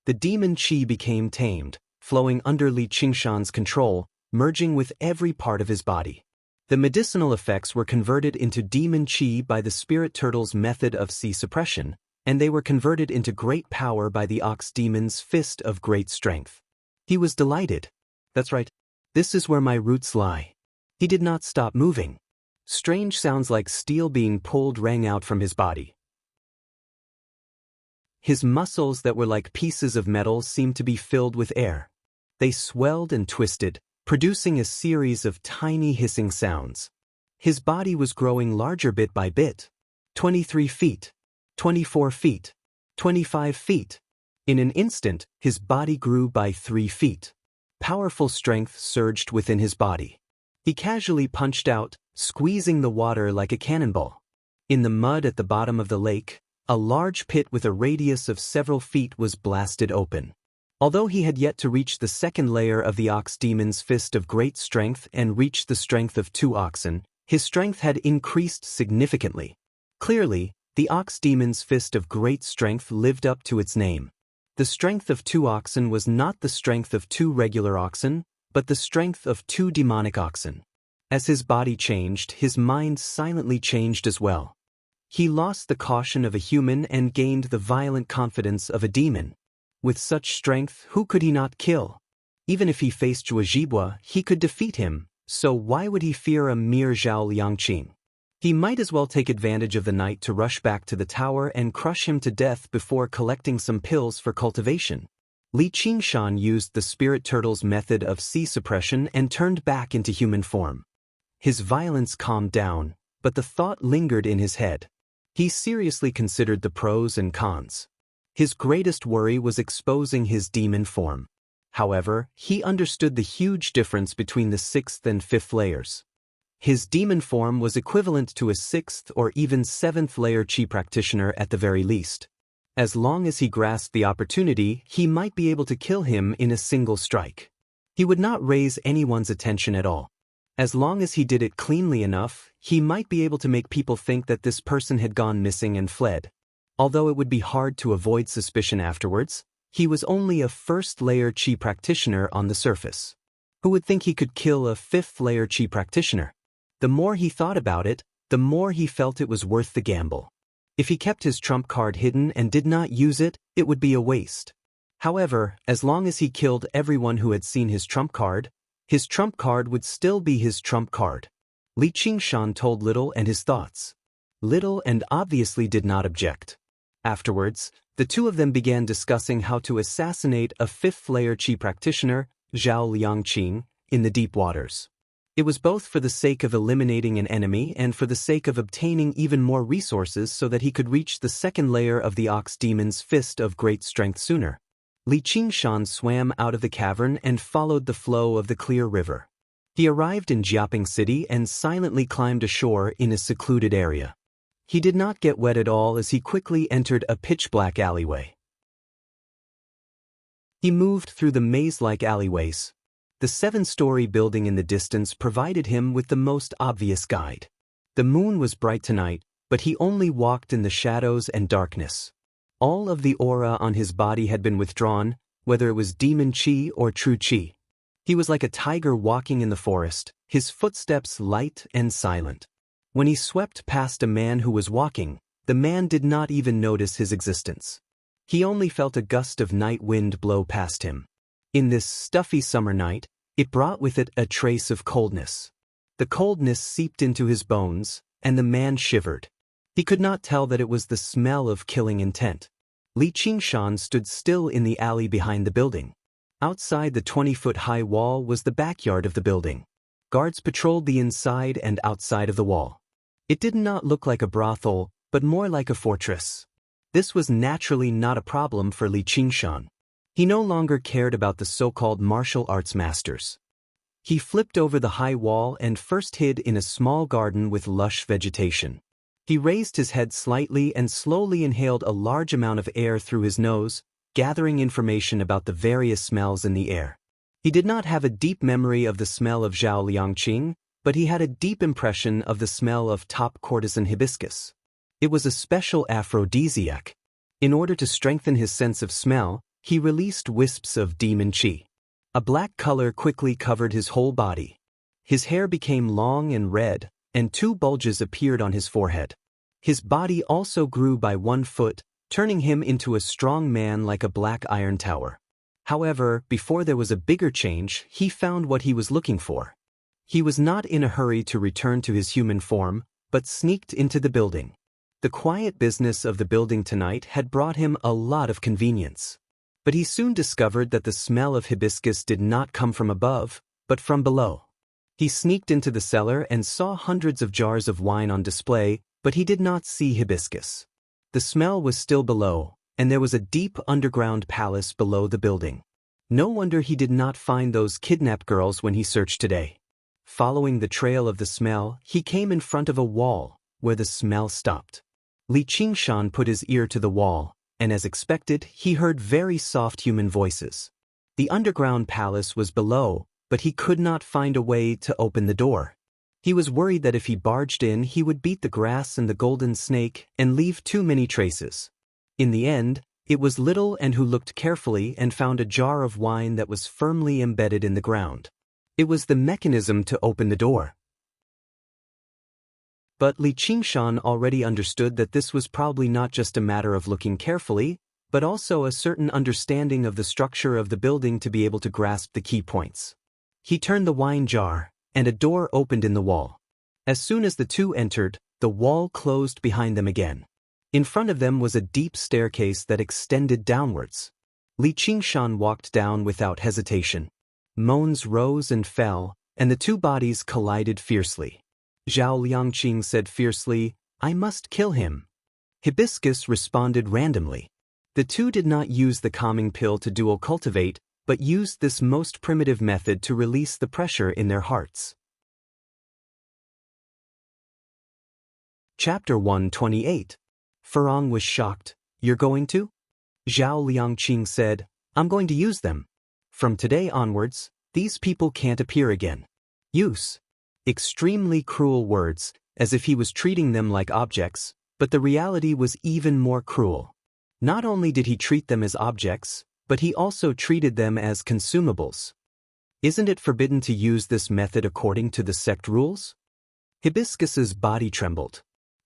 The demon qi became tamed, flowing under Li Qingshan's control, merging with every part of his body. The medicinal effects were converted into demon qi by the spirit turtle's method of qi suppression, and they were converted into great power by the ox demon's fist of great strength. He was delighted. That's right. This is where my roots lie. He did not stop moving. Strange sounds like steel being pulled rang out from his body. His muscles that were like pieces of metal seemed to be filled with air. They swelled and twisted, producing a series of tiny hissing sounds. His body was growing larger bit by bit. 23 feet. 24 feet. 25 feet. In an instant, his body grew by 3 feet. Powerful strength surged within his body. He casually punched out, squeezing the water like a cannonball. In the mud at the bottom of the lake, a large pit with a radius of several feet was blasted open. Although he had yet to reach the second layer of the ox demon's fist of great strength and reach the strength of 2 oxen, his strength had increased significantly. Clearly, the ox demon's fist of great strength lived up to its name. The strength of 2 oxen was not the strength of 2 regular oxen, but the strength of 2 demonic oxen. As his body changed, his mind silently changed as well. He lost the caution of a human and gained the violent confidence of a demon. With such strength, who could he not kill? Even if he faced Zhuozhibua, he could defeat him, so why would he fear a mere Zhao Liangqing? He might as well take advantage of the night to rush back to the tower and crush him to death before collecting some pills for cultivation. Li Qingshan used the spirit turtle's method of Qi suppression and turned back into human form. His violence calmed down, but the thought lingered in his head. He seriously considered the pros and cons. His greatest worry was exposing his demon form. However, he understood the huge difference between the 6th and 5th layers. His demon form was equivalent to a 6th or even 7th layer Qi practitioner at the very least. As long as he grasped the opportunity, he might be able to kill him in a single strike. He would not raise anyone's attention at all. As long as he did it cleanly enough, he might be able to make people think that this person had gone missing and fled. Although it would be hard to avoid suspicion afterwards, he was only a 1st layer Qi practitioner on the surface. Who would think he could kill a 5th layer Qi practitioner? The more he thought about it, the more he felt it was worth the gamble. If he kept his trump card hidden and did not use it, it would be a waste. However, as long as he killed everyone who had seen his trump card would still be his trump card. Li Qingshan told Little and his thoughts. Little and obviously did not object. Afterwards, the two of them began discussing how to assassinate a 5th layer Qi practitioner, Zhao Liangqing, in the deep waters. It was both for the sake of eliminating an enemy and for the sake of obtaining even more resources so that he could reach the 2nd layer of the ox demon's fist of great strength sooner. Li Qingshan swam out of the cavern and followed the flow of the clear river. He arrived in Jiaping City and silently climbed ashore in a secluded area. He did not get wet at all as he quickly entered a pitch-black alleyway. He moved through the maze-like alleyways. The 7-story building in the distance provided him with the most obvious guide. The moon was bright tonight, but he only walked in the shadows and darkness. All of the aura on his body had been withdrawn, whether it was demon Qi or true Qi. He was like a tiger walking in the forest, his footsteps light and silent. When he swept past a man who was walking, the man did not even notice his existence. He only felt a gust of night wind blow past him. In this stuffy summer night, it brought with it a trace of coldness. The coldness seeped into his bones, and the man shivered. He could not tell that it was the smell of killing intent. Li Qingshan stood still in the alley behind the building. Outside the 20-foot-high wall was the backyard of the building. Guards patrolled the inside and outside of the wall. It did not look like a brothel, but more like a fortress. This was naturally not a problem for Li Qingshan. He no longer cared about the so-called martial arts masters. He flipped over the high wall and first hid in a small garden with lush vegetation. He raised his head slightly and slowly inhaled a large amount of air through his nose, gathering information about the various smells in the air. He did not have a deep memory of the smell of Zhao Liangqing, but he had a deep impression of the smell of top courtesan hibiscus. It was a special aphrodisiac. In order to strengthen his sense of smell, he released wisps of demon Qi. A black color quickly covered his whole body. His hair became long and red, and 2 bulges appeared on his forehead. His body also grew by 1 foot, turning him into a strong man like a black iron tower. However, before there was a bigger change, he found what he was looking for. He was not in a hurry to return to his human form, but sneaked into the building. The quiet business of the building tonight had brought him a lot of convenience. But he soon discovered that the smell of hibiscus did not come from above, but from below. He sneaked into the cellar and saw hundreds of jars of wine on display, but he did not see hibiscus. The smell was still below, and there was a deep underground palace below the building. No wonder he did not find those kidnapped girls when he searched today. Following the trail of the smell, he came in front of a wall, where the smell stopped. Li Qingshan put his ear to the wall, and as expected, he heard very soft human voices. The underground palace was below, but he could not find a way to open the door. He was worried that if he barged in, he would beat the grass and the golden snake and leave too many traces. In the end, it was Little and who looked carefully and found a jar of wine that was firmly embedded in the ground. It was the mechanism to open the door. But Li Qingshan already understood that this was probably not just a matter of looking carefully, but also a certain understanding of the structure of the building to be able to grasp the key points. He turned the wine jar, and a door opened in the wall. As soon as the two entered, the wall closed behind them again. In front of them was a deep staircase that extended downwards. Li Qingshan walked down without hesitation. Moans rose and fell, and the two bodies collided fiercely. Zhao Liangqing said fiercely, "I must kill him." Hibiscus responded randomly. The two did not use the calming pill to dual cultivate, but used this most primitive method to release the pressure in their hearts. Chapter 128. Furong was shocked. "You're going to?" Zhao Liangqing said, "I'm going to use them. From today onwards, these people can't appear again." Use. Extremely cruel words, as if he was treating them like objects, but the reality was even more cruel. Not only did he treat them as objects, but he also treated them as consumables. Isn't it forbidden to use this method according to the sect rules? Hibiscus's body trembled.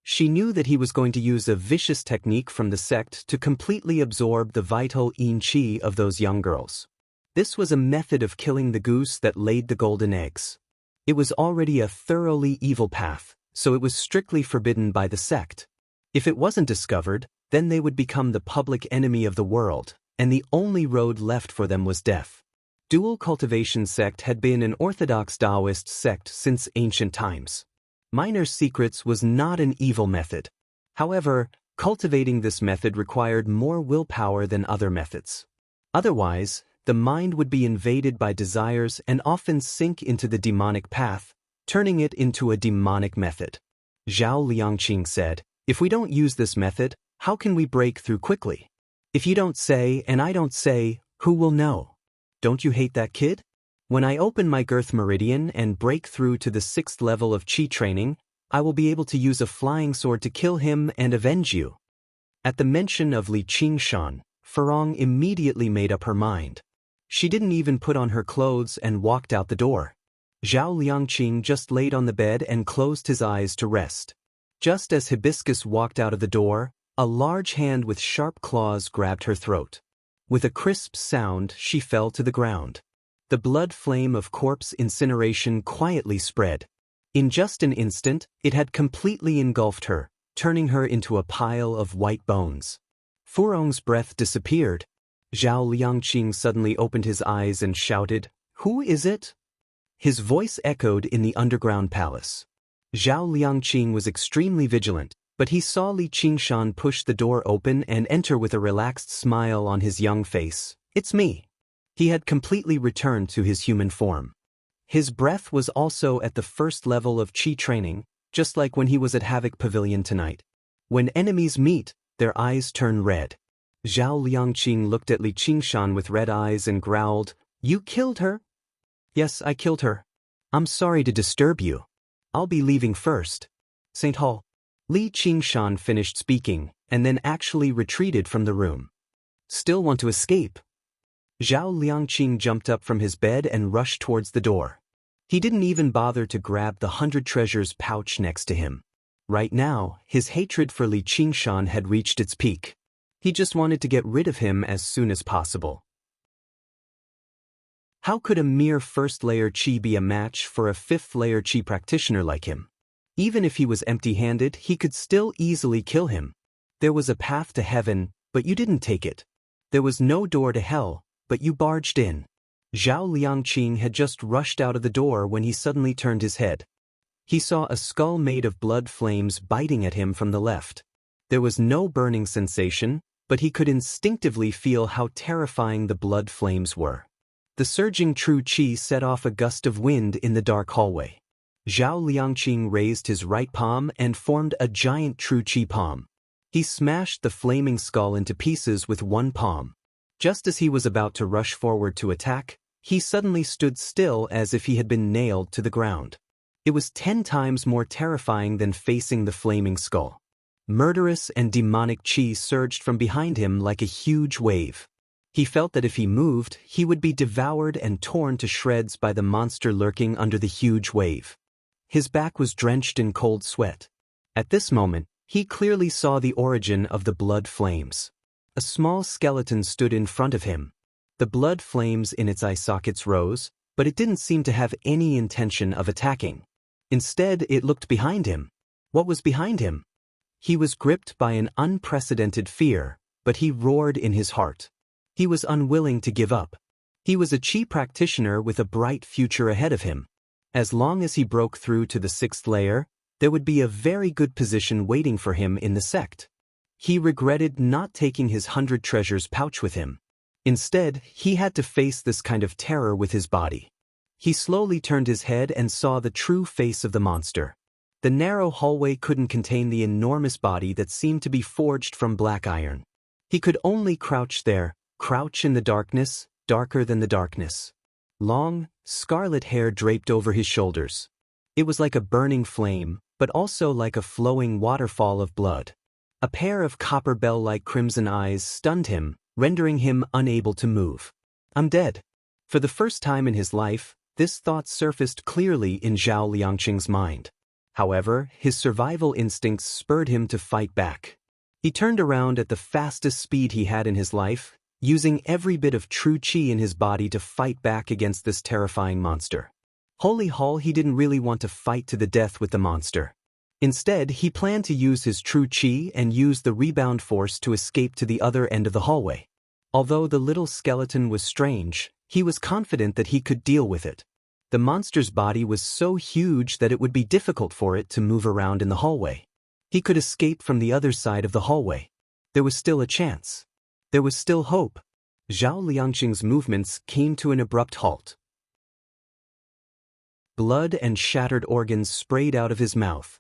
She knew that he was going to use a vicious technique from the sect to completely absorb the vital yin qi of those young girls. This was a method of killing the goose that laid the golden eggs. It was already a thoroughly evil path, so it was strictly forbidden by the sect. If it wasn't discovered, then they would become the public enemy of the world, and the only road left for them was death. Dual Cultivation Sect had been an orthodox Daoist sect since ancient times. Minor secrets was not an evil method. However, cultivating this method required more willpower than other methods. Otherwise, the mind would be invaded by desires and often sink into the demonic path, turning it into a demonic method. Zhao Liangqing said, "If we don't use this method, how can we break through quickly? If you don't say and I don't say, who will know? Don't you hate that kid? When I open my girth meridian and break through to the 6th level of chi training, I will be able to use a flying sword to kill him and avenge you." At the mention of Li Qingshan, Furong immediately made up her mind. She didn't even put on her clothes and walked out the door. Zhao Liangqing just laid on the bed and closed his eyes to rest. Just as Hibiscus walked out of the door, a large hand with sharp claws grabbed her throat. With a crisp sound, she fell to the ground. The blood flame of corpse incineration quietly spread. In just an instant, it had completely engulfed her, turning her into a pile of white bones. Furong's breath disappeared. Zhao Liangqing suddenly opened his eyes and shouted, "Who is it?" His voice echoed in the underground palace. Zhao Liangqing was extremely vigilant, but he saw Li Qingshan push the door open and enter with a relaxed smile on his young face. "It's me." He had completely returned to his human form. His breath was also at the 1st level of chi training, just like when he was at Havoc Pavilion tonight. When enemies meet, their eyes turn red. Zhao Liangqing looked at Li Qingshan with red eyes and growled, "You killed her?" "Yes, I killed her. I'm sorry to disturb you. I'll be leaving first." "St. Hall." Li Qingshan finished speaking, and then actually retreated from the room. "Still want to escape?" Zhao Liangqing jumped up from his bed and rushed towards the door. He didn't even bother to grab the 100 treasures pouch next to him. Right now, his hatred for Li Qingshan had reached its peak. He just wanted to get rid of him as soon as possible. How could a mere 1st-layer chi be a match for a 5th-layer chi practitioner like him? Even if he was empty-handed, he could still easily kill him. There was a path to heaven, but you didn't take it. There was no door to hell, but you barged in. Zhao Liangqing had just rushed out of the door when he suddenly turned his head. He saw a skull made of blood flames biting at him from the left. There was no burning sensation, but he could instinctively feel how terrifying the blood flames were. The surging true qi set off a gust of wind in the dark hallway. Zhao Liangqing raised his right palm and formed a giant true qi palm. He smashed the flaming skull into pieces with one palm. Just as he was about to rush forward to attack, he suddenly stood still as if he had been nailed to the ground. It was 10 times more terrifying than facing the flaming skull. Murderous and demonic qi surged from behind him like a huge wave. He felt that if he moved, he would be devoured and torn to shreds by the monster lurking under the huge wave. His back was drenched in cold sweat. At this moment, he clearly saw the origin of the blood flames. A small skeleton stood in front of him. The blood flames in its eye sockets rose, but it didn't seem to have any intention of attacking. Instead, it looked behind him. What was behind him? He was gripped by an unprecedented fear, but he roared in his heart. He was unwilling to give up. He was a Qi practitioner with a bright future ahead of him. As long as he broke through to the 6th layer, there would be a very good position waiting for him in the sect. He regretted not taking his 100 treasures pouch with him. Instead, he had to face this kind of terror with his body. He slowly turned his head and saw the true face of the monster. The narrow hallway couldn't contain the enormous body that seemed to be forged from black iron. He could only crouch there, crouch in the darkness, darker than the darkness. Long, scarlet hair draped over his shoulders. It was like a burning flame, but also like a flowing waterfall of blood. A pair of copper bell-like crimson eyes stunned him, rendering him unable to move. I'm dead. For the first time in his life, this thought surfaced clearly in Zhao Liangqing's mind. However, his survival instincts spurred him to fight back. He turned around at the fastest speed he had in his life, using every bit of true qi in his body to fight back against this terrifying monster. Holy Hall, he didn't really want to fight to the death with the monster. Instead, he planned to use his true qi and use the rebound force to escape to the other end of the hallway. Although the little skeleton was strange, he was confident that he could deal with it. The monster's body was so huge that it would be difficult for it to move around in the hallway. He could escape from the other side of the hallway. There was still a chance. There was still hope. Zhao Liangqing's movements came to an abrupt halt. Blood and shattered organs sprayed out of his mouth.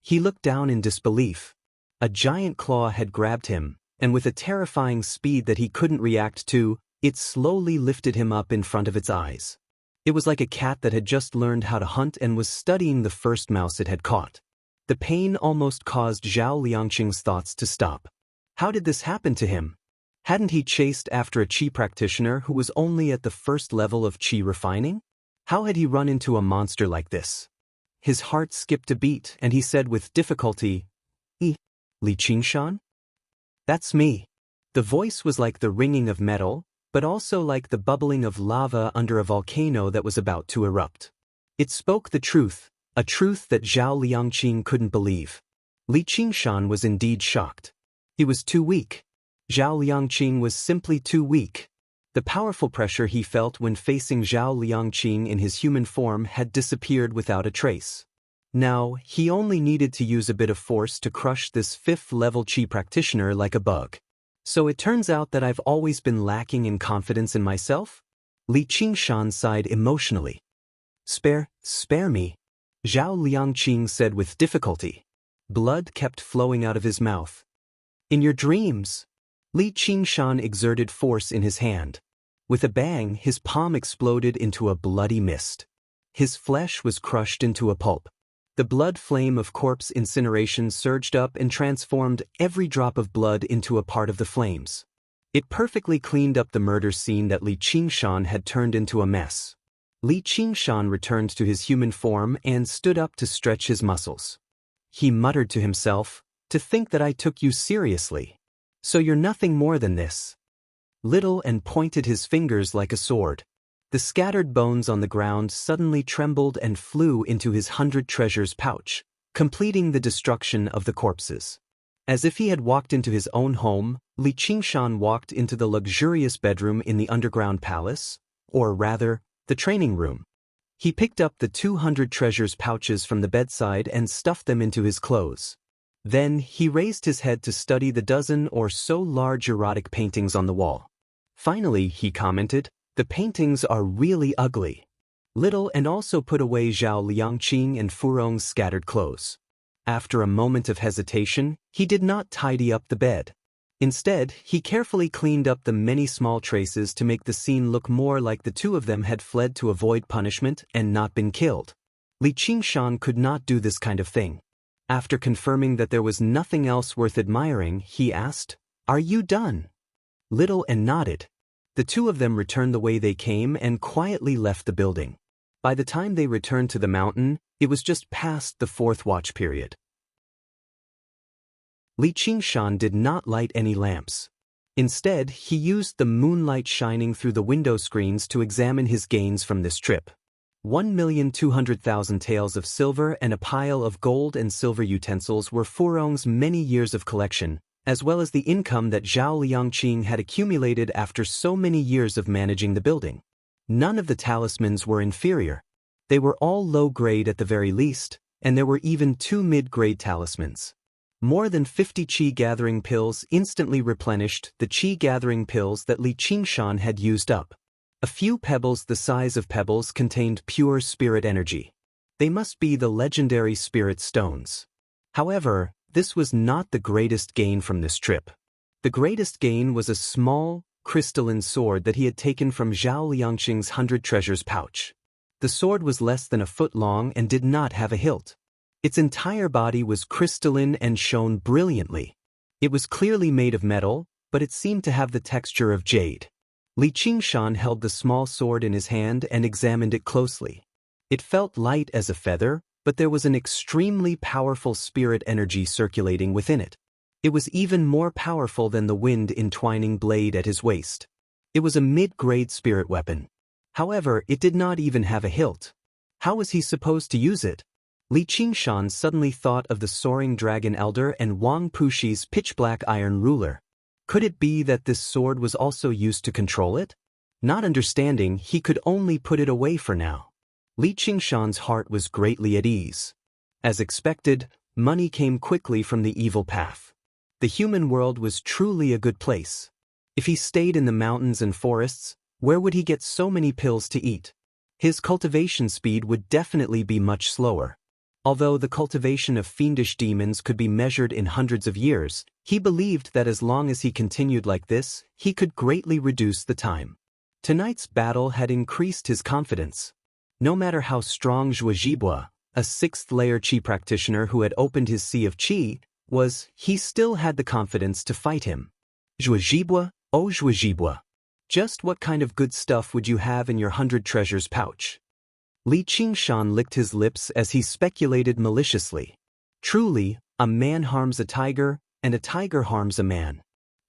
He looked down in disbelief. A giant claw had grabbed him, and with a terrifying speed that he couldn't react to, it slowly lifted him up in front of its eyes. It was like a cat that had just learned how to hunt and was studying the first mouse it had caught. The pain almost caused Zhao Liangqing's thoughts to stop. How did this happen to him? Hadn't he chased after a Qi practitioner who was only at the first level of Qi refining? How had he run into a monster like this? His heart skipped a beat and he said with difficulty, Li Qingshan? That's me. The voice was like the ringing of metal, but also like the bubbling of lava under a volcano that was about to erupt. It spoke the truth, a truth that Zhao Liangqing couldn't believe. Li Qingshan was indeed shocked. He was too weak. Zhao Liangqing was simply too weak. The powerful pressure he felt when facing Zhao Liangqing in his human form had disappeared without a trace. Now, he only needed to use a bit of force to crush this 5th-level Qi practitioner like a bug. So it turns out that I've always been lacking in confidence in myself? Li Qingshan sighed emotionally. Spare me. Zhao Liangqing said with difficulty. Blood kept flowing out of his mouth. In your dreams. Li Qingshan exerted force in his hand. With a bang, his palm exploded into a bloody mist. His flesh was crushed into a pulp. The blood flame of corpse incineration surged up and transformed every drop of blood into a part of the flames. It perfectly cleaned up the murder scene that Li Qingshan had turned into a mess. Li Qingshan returned to his human form and stood up to stretch his muscles. He muttered to himself, "To think that I took you seriously. So you're nothing more than this." Little and pointed his fingers like a sword. The scattered bones on the ground suddenly trembled and flew into his 100 treasures pouch, completing the destruction of the corpses. As if he had walked into his own home, Li Qingshan walked into the luxurious bedroom in the underground palace, or rather, the training room. He picked up the 200 treasures pouches from the bedside and stuffed them into his clothes. Then, he raised his head to study the dozen or so large erotic paintings on the wall. Finally, he commented, "The paintings are really ugly." Little and also put away Zhao Liangqing and Furong's scattered clothes. After a moment of hesitation, he did not tidy up the bed. Instead, he carefully cleaned up the many small traces to make the scene look more like the two of them had fled to avoid punishment and not been killed. Li Qingshan could not do this kind of thing. After confirming that there was nothing else worth admiring, he asked, "Are you done?" Little and nodded. The two of them returned the way they came and quietly left the building. By the time they returned to the mountain, it was just past the 4th watch period. Li Qingshan did not light any lamps. Instead, he used the moonlight shining through the window screens to examine his gains from this trip. 1,200,000 taels of silver and a pile of gold and silver utensils were Furong's many years of collection, as well as the income that Zhao Liangqing had accumulated after so many years of managing the building. None of the talismans were inferior. They were all low-grade at the very least, and there were even 2 mid-grade talismans. More than 50 qi-gathering pills instantly replenished the qi-gathering pills that Li Qingshan had used up. A few pebbles the size of pebbles contained pure spirit energy. They must be the legendary spirit stones. However, this was not the greatest gain from this trip. The greatest gain was a small, crystalline sword that he had taken from Zhao Liangqing's 100 treasures pouch. The sword was less than a foot long and did not have a hilt. Its entire body was crystalline and shone brilliantly. It was clearly made of metal, but it seemed to have the texture of jade. Li Qingshan held the small sword in his hand and examined it closely. It felt light as a feather, but there was an extremely powerful spirit energy circulating within it. It was even more powerful than the wind entwining blade at his waist. It was a mid-grade spirit weapon. However, it did not even have a hilt. How was he supposed to use it? Li Qingshan suddenly thought of the soaring dragon elder and Wang Puxi's pitch-black iron ruler. Could it be that this sword was also used to control it? Not understanding, he could only put it away for now. Li Qingshan's heart was greatly at ease. As expected, money came quickly from the evil path. The human world was truly a good place. If he stayed in the mountains and forests, where would he get so many pills to eat? His cultivation speed would definitely be much slower. Although the cultivation of fiendish demons could be measured in hundreds of years, he believed that as long as he continued like this, he could greatly reduce the time. Tonight's battle had increased his confidence. No matter how strong Zhuo Zhibua, a 6th-layer Qi practitioner who had opened his sea of Qi, was, he still had the confidence to fight him. Zhuo Zhibua, oh Zhuo Zhibua. Just what kind of good stuff would you have in your 100 treasures pouch? Li Qingshan licked his lips as he speculated maliciously. Truly, a man harms a tiger, and a tiger harms a man.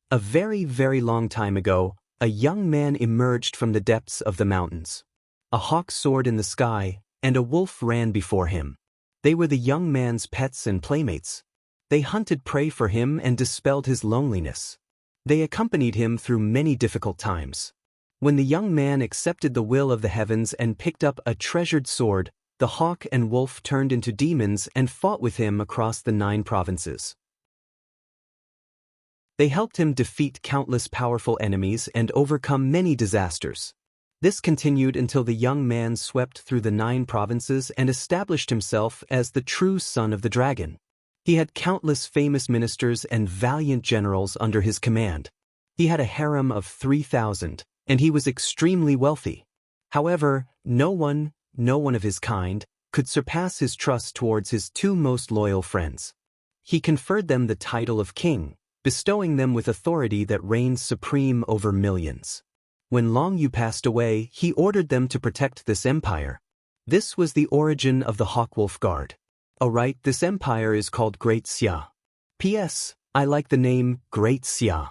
A very, very long time ago, a young man emerged from the depths of the mountains. A hawk soared in the sky, and a wolf ran before him. They were the young man's pets and playmates. They hunted prey for him and dispelled his loneliness. They accompanied him through many difficult times. When the young man accepted the will of the heavens and picked up a treasured sword, the hawk and wolf turned into demons and fought with him across the 9 provinces. They helped him defeat countless powerful enemies and overcome many disasters. This continued until the young man swept through the 9 provinces and established himself as the true son of the dragon. He had countless famous ministers and valiant generals under his command. He had a harem of 3,000. And he was extremely wealthy. However, no one of his kind, could surpass his trust towards his 2 most loyal friends. He conferred them the title of king, bestowing them with authority that reigned supreme over millions. When Long Yu passed away, he ordered them to protect this empire. This was the origin of the Hawkwolf Guard. Alright, this empire is called Great Xia. P.S. I like the name Great Xia.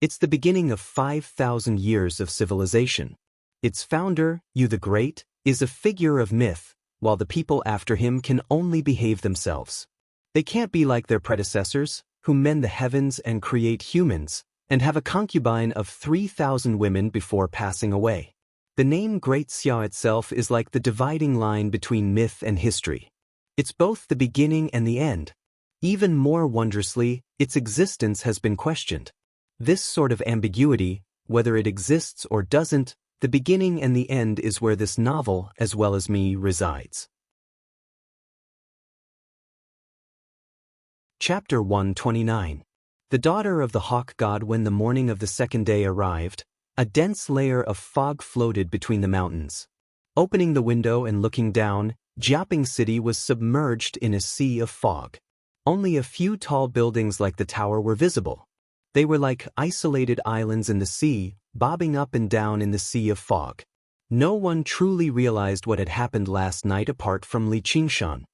It's the beginning of 5,000 years of civilization. Its founder, Yu the Great, is a figure of myth, while the people after him can only behave themselves. They can't be like their predecessors, who mend the heavens and create humans, and have a concubine of 3,000 women before passing away. The name Great Xia itself is like the dividing line between myth and history. It's both the beginning and the end. Even more wondrously, its existence has been questioned. This sort of ambiguity, whether it exists or doesn't, the beginning and the end is where this novel, as well as me, resides. Chapter 129. The daughter of the hawk god. When the morning of the 2nd day arrived, a dense layer of fog floated between the mountains. Opening the window and looking down, Jiaping City was submerged in a sea of fog. Only a few tall buildings like the tower were visible. They were like isolated islands in the sea, bobbing up and down in the sea of fog. No one truly realized what had happened last night apart from Li Qingshan.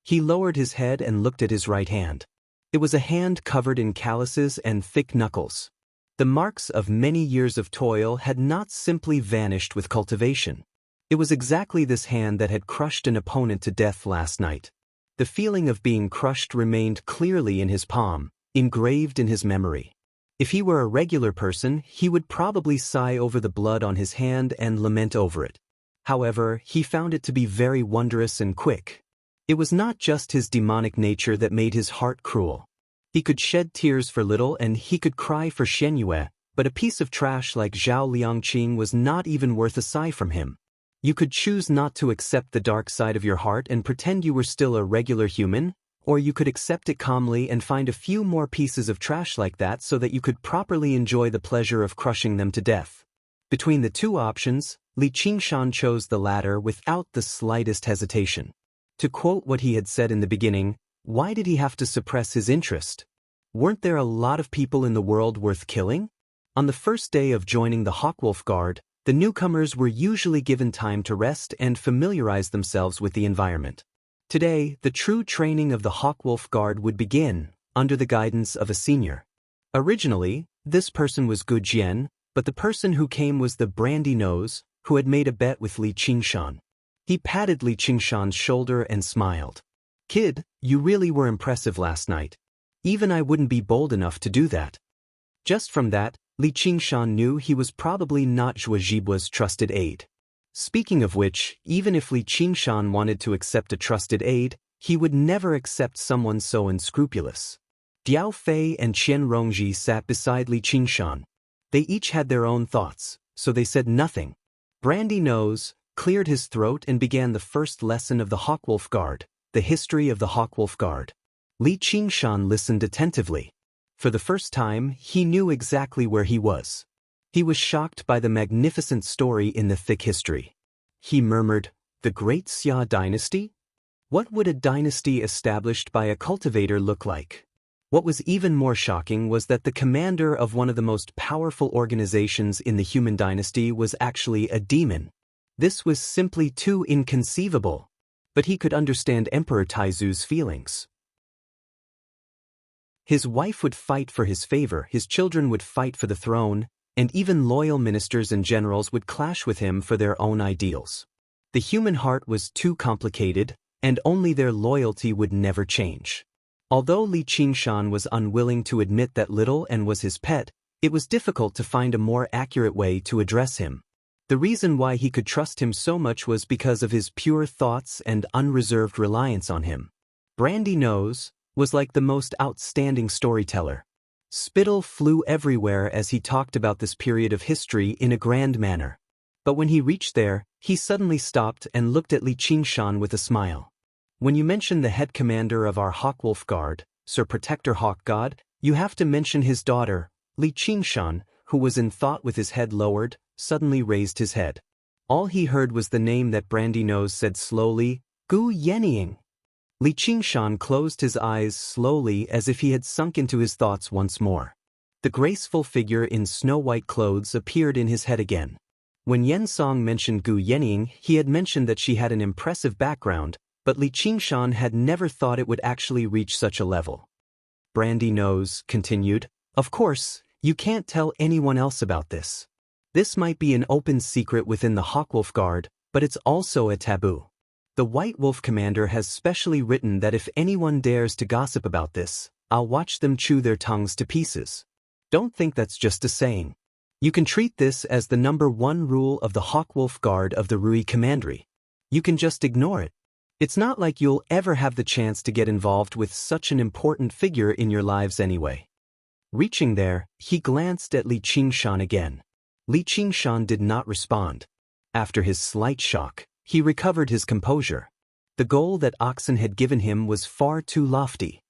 He lowered his head and looked at his right hand. It was a hand covered in calluses and thick knuckles. The marks of many years of toil had not simply vanished with cultivation. It was exactly this hand that had crushed an opponent to death last night. The feeling of being crushed remained clearly in his palm, engraved in his memory. If he were a regular person, he would probably sigh over the blood on his hand and lament over it. However, he found it to be very wondrous and quick. It was not just his demonic nature that made his heart cruel. He could shed tears for little and he could cry for Xianyue, but a piece of trash like Zhao Liangqing was not even worth a sigh from him. You could choose not to accept the dark side of your heart and pretend you were still a regular human, or you could accept it calmly and find a few more pieces of trash like that so that you could properly enjoy the pleasure of crushing them to death. Between the two options, Li Qingshan chose the latter without the slightest hesitation. To quote what he had said in the beginning, why did he have to suppress his interest? Weren't there a lot of people in the world worth killing? On the first day of joining the Hawkwolf Guard, the newcomers were usually given time to rest and familiarize themselves with the environment. Today, the true training of the Hawkwolf Guard would begin, under the guidance of a senior. Originally, this person was Gu Jian, but the person who came was the Brandy Nose, who had made a bet with Li Qingshan. He patted Li Qingshan's shoulder and smiled. "Kid, you really were impressive last night. Even I wouldn't be bold enough to do that." Just from that, Li Qingshan knew he was probably not Zhuo Zhibu's trusted aide. Speaking of which, even if Li Qingshan wanted to accept a trusted aide, he would never accept someone so unscrupulous. Diao Fei and Qian Rongji sat beside Li Qingshan. They each had their own thoughts, so they said nothing. Brandy Nose cleared his throat and began the first lesson of the Hawkwolf Guard, the history of the Hawkwolf Guard. Li Qingshan listened attentively. For the first time, he knew exactly where he was. He was shocked by the magnificent story in the thick history. He murmured, "The Great Xia dynasty? What would a dynasty established by a cultivator look like?" What was even more shocking was that the commander of one of the most powerful organizations in the human dynasty was actually a demon. This was simply too inconceivable. But he could understand Emperor Taizu's feelings. His wife would fight for his favor, his children would fight for the throne, and even loyal ministers and generals would clash with him for their own ideals. The human heart was too complicated, and only their loyalty would never change. Although Li Qingshan was unwilling to admit that Little and was his pet, it was difficult to find a more accurate way to address him. The reason why he could trust him so much was because of his pure thoughts and unreserved reliance on him. Brandy Nose was like the most outstanding storyteller. Spittle flew everywhere as he talked about this period of history in a grand manner. But when he reached there, he suddenly stopped and looked at Li Qingshan with a smile. "When you mention the head commander of our Hawkwolf Guard, Sir Protector Hawk God, you have to mention his daughter." Li Qingshan, who was in thought with his head lowered, suddenly raised his head. All he heard was the name that Brandy Nose said slowly, "Gu Yenying." Li Qingshan closed his eyes slowly as if he had sunk into his thoughts once more. The graceful figure in snow-white clothes appeared in his head again. When Yen Song mentioned Gu Yenying, he had mentioned that she had an impressive background, but Li Qingshan had never thought it would actually reach such a level. Brandy Nose continued, "Of course, you can't tell anyone else about this. This might be an open secret within the Hawkwolf Guard, but it's also a taboo. The White Wolf Commander has specially written that if anyone dares to gossip about this, I'll watch them chew their tongues to pieces. Don't think that's just a saying. You can treat this as the #1 rule of the Hawkwolf Guard of the Rui Commandery. You can just ignore it. It's not like you'll ever have the chance to get involved with such an important figure in your lives anyway." Reaching there, he glanced at Li Qingshan again. Li Qingshan did not respond. After his slight shock, he recovered his composure. The goal that Oxen had given him was far too lofty.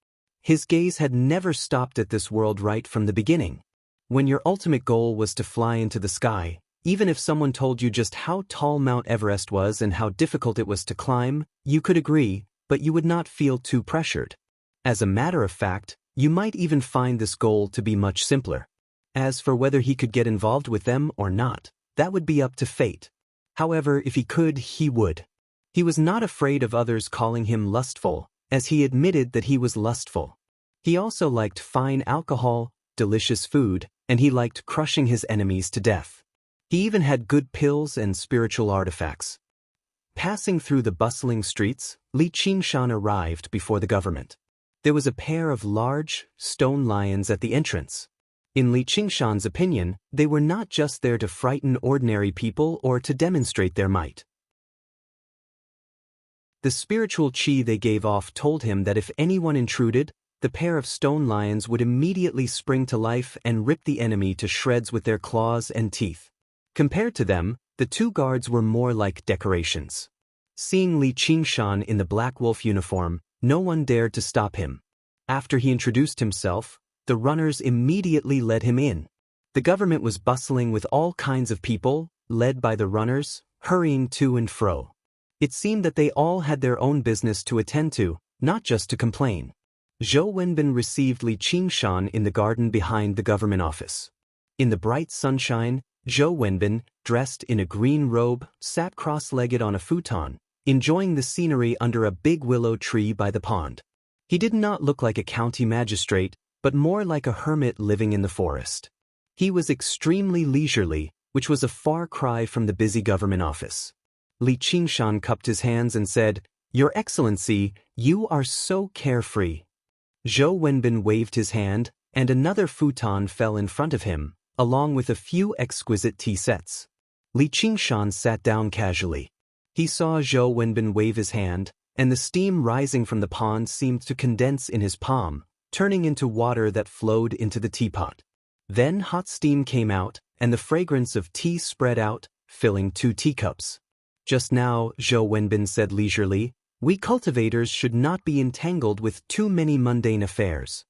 His gaze had never stopped at this world right from the beginning. When your ultimate goal was to fly into the sky, even if someone told you just how tall Mount Everest was and how difficult it was to climb, you could agree, but you would not feel too pressured. As a matter of fact, you might even find this goal to be much simpler. As for whether he could get involved with them or not, that would be up to fate. However, if he could, he would. He was not afraid of others calling him lustful, as he admitted that he was lustful. He also liked fine alcohol, delicious food, and he liked crushing his enemies to death. He even had good pills and spiritual artifacts. Passing through the bustling streets, Li Qingshan arrived before the government. There was a pair of large, stone lions at the entrance. In Li Qingshan's opinion, they were not just there to frighten ordinary people or to demonstrate their might. The spiritual qi they gave off told him that if anyone intruded, the pair of stone lions would immediately spring to life and rip the enemy to shreds with their claws and teeth. Compared to them, the two guards were more like decorations. Seeing Li Qingshan in the black wolf uniform, no one dared to stop him. After he introduced himself, the runners immediately led him in. The government was bustling with all kinds of people, led by the runners, hurrying to and fro. It seemed that they all had their own business to attend to, not just to complain. Zhou Wenbin received Li Qingshan in the garden behind the government office. In the bright sunshine, Zhou Wenbin, dressed in a green robe, sat cross-legged on a futon, enjoying the scenery under a big willow tree by the pond. He did not look like a county magistrate, but more like a hermit living in the forest. He was extremely leisurely, which was a far cry from the busy government office. Li Qingshan cupped his hands and said, "Your Excellency, you are so carefree." Zhou Wenbin waved his hand, and another futon fell in front of him, along with a few exquisite tea sets. Li Qingshan sat down casually. He saw Zhou Wenbin wave his hand, and the steam rising from the pond seemed to condense in his palm, turning into water that flowed into the teapot. Then hot steam came out, and the fragrance of tea spread out, filling 2 teacups. "Just now," Zhou Wenbin said leisurely, "we cultivators should not be entangled with too many mundane affairs."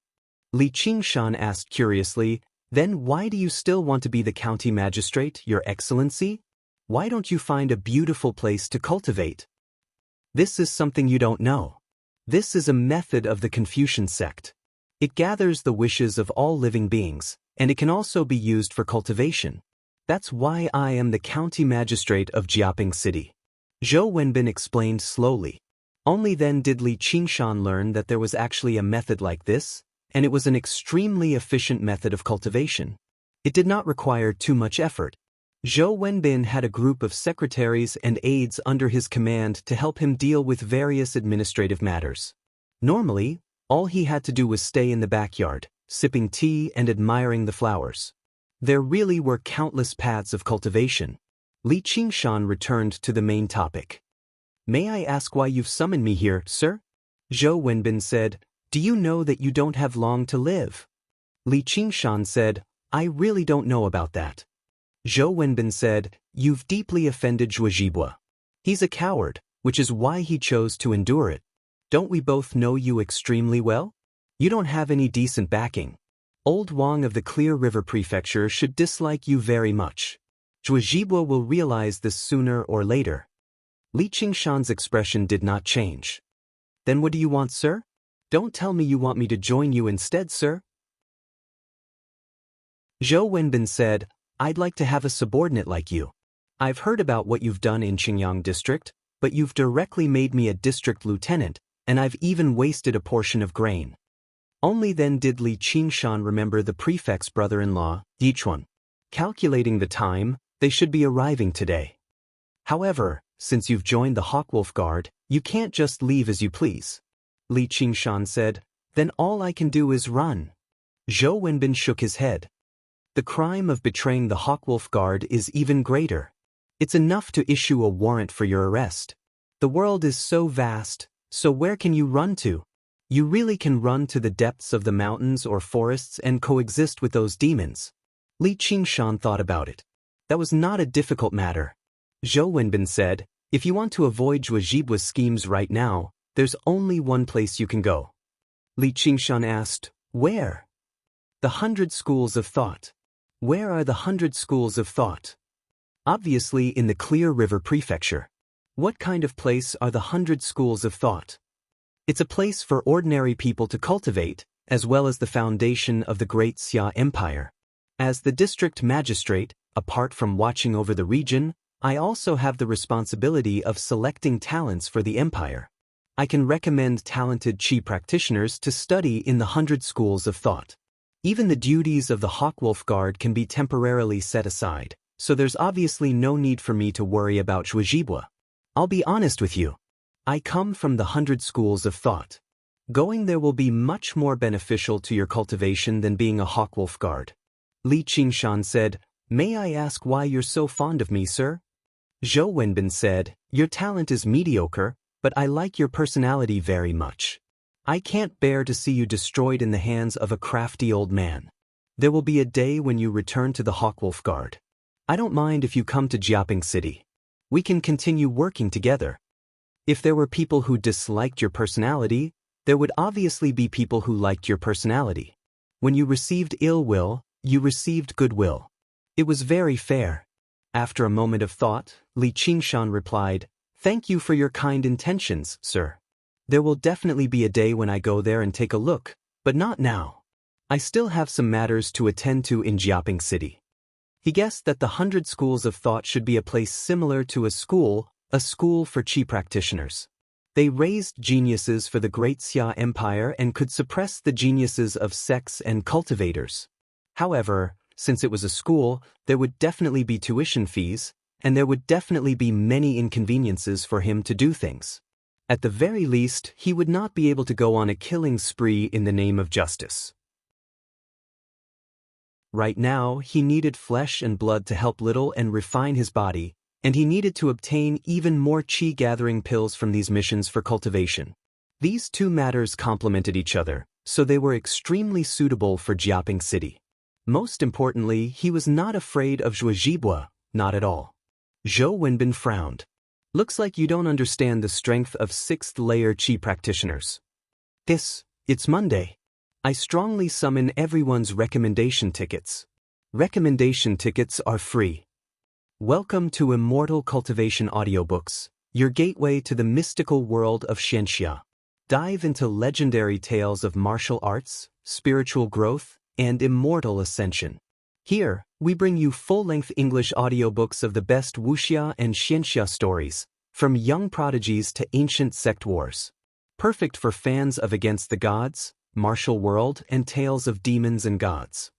Li Qingshan asked curiously, "Then why do you still want to be the county magistrate, Your Excellency? Why don't you find a beautiful place to cultivate?" "This is something you don't know. This is a method of the Confucian sect. It gathers the wishes of all living beings, and it can also be used for cultivation. That's why I am the county magistrate of Jiaping City." Zhou Wenbin explained slowly. Only then did Li Qingshan learn that there was actually a method like this, and it was an extremely efficient method of cultivation. It did not require too much effort. Zhou Wenbin had a group of secretaries and aides under his command to help him deal with various administrative matters. Normally, all he had to do was stay in the backyard, sipping tea and admiring the flowers. There really were countless paths of cultivation. Li Qingshan returned to the main topic. "May I ask why you've summoned me here, sir?" Zhou Wenbin said, "Do you know that you don't have long to live?" Li Qingshan said, "I really don't know about that." Zhou Wenbin said, "You've deeply offended Zhuozhibua. He's a coward, which is why he chose to endure it. Don't we both know you extremely well? You don't have any decent backing. Old Wang of the Clear River Prefecture should dislike you very much. Zhuozhibua will realize this sooner or later." Li Qingshan's expression did not change. "Then what do you want, sir? Don't tell me you want me to join you instead, sir." Zhou Wenbin said, "I'd like to have a subordinate like you. I've heard about what you've done in Qingyang district, but you've directly made me a district lieutenant, and I've even wasted a portion of grain." Only then did Li Qingshan remember the prefect's brother-in-law, Yichuan. Calculating the time, they should be arriving today. "However, since you've joined the Hawkwolf Guard, you can't just leave as you please." Li Qingshan said, "Then all I can do is run." Zhou Wenbin shook his head. "The crime of betraying the Hawkwolf Guard is even greater. It's enough to issue a warrant for your arrest. The world is so vast, so where can you run to? You really can run to the depths of the mountains or forests and coexist with those demons." Li Qingshan thought about it. That was not a difficult matter. Zhou Wenbin said, "If you want to avoid Zhuozhibua's schemes right now, there's only one place you can go." Li Qingshan asked, "Where?" "The 100 schools of thought." "Where are the 100 schools of thought?" "Obviously in the Clear River Prefecture." "What kind of place are the 100 schools of thought?" "It's a place for ordinary people to cultivate, as well as the foundation of the Great Xia Empire. As the district magistrate, apart from watching over the region, I also have the responsibility of selecting talents for the empire. I can recommend talented qi practitioners to study in the 100 schools of thought. Even the duties of the Hawkwolf Guard can be temporarily set aside, so there's obviously no need for me to worry about Zhuozhibua. I'll be honest with you. I come from the 100 schools of thought. Going there will be much more beneficial to your cultivation than being a hawkwolf guard. Li Qingshan said, "May I ask why you're so fond of me, sir?" Zhou Wenbin said, "Your talent is mediocre, but I like your personality very much. I can't bear to see you destroyed in the hands of a crafty old man. There will be a day when you return to the Hawkwolf Guard. I don't mind if you come to Jiaping City. We can continue working together." If there were people who disliked your personality, there would obviously be people who liked your personality. When you received ill will, you received goodwill. It was very fair. After a moment of thought, Li Qingshan replied, "Thank you for your kind intentions, sir. There will definitely be a day when I go there and take a look, but not now. I still have some matters to attend to in Jiaping City." He guessed that the 100 schools of thought should be a place similar to a school for Qi practitioners. They raised geniuses for the Great Xia Empire and could suppress the geniuses of sects and cultivators. However, since it was a school, there would definitely be tuition fees, and there would definitely be many inconveniences for him to do things. At the very least, he would not be able to go on a killing spree in the name of justice. Right now, he needed flesh and blood to help little and refine his body, and he needed to obtain even more qi-gathering pills from these missions for cultivation. These two matters complemented each other, so they were extremely suitable for Jiaping City. Most importantly, he was not afraid of Zhuozhibua, not at all. Zhou Wenbin frowned. "Looks like you don't understand the strength of 6th-layer Qi practitioners. It's Monday. I strongly summon everyone's recommendation tickets. Recommendation tickets are free. Welcome to Immortal Cultivation Audiobooks, your gateway to the mystical world of Xianxia. Dive into legendary tales of martial arts, spiritual growth, and immortal ascension. Here, we bring you full-length English audiobooks of the best Wuxia and Xianxia stories, from young prodigies to ancient sect wars. Perfect for fans of Against the Gods, Martial World, and tales of demons and gods.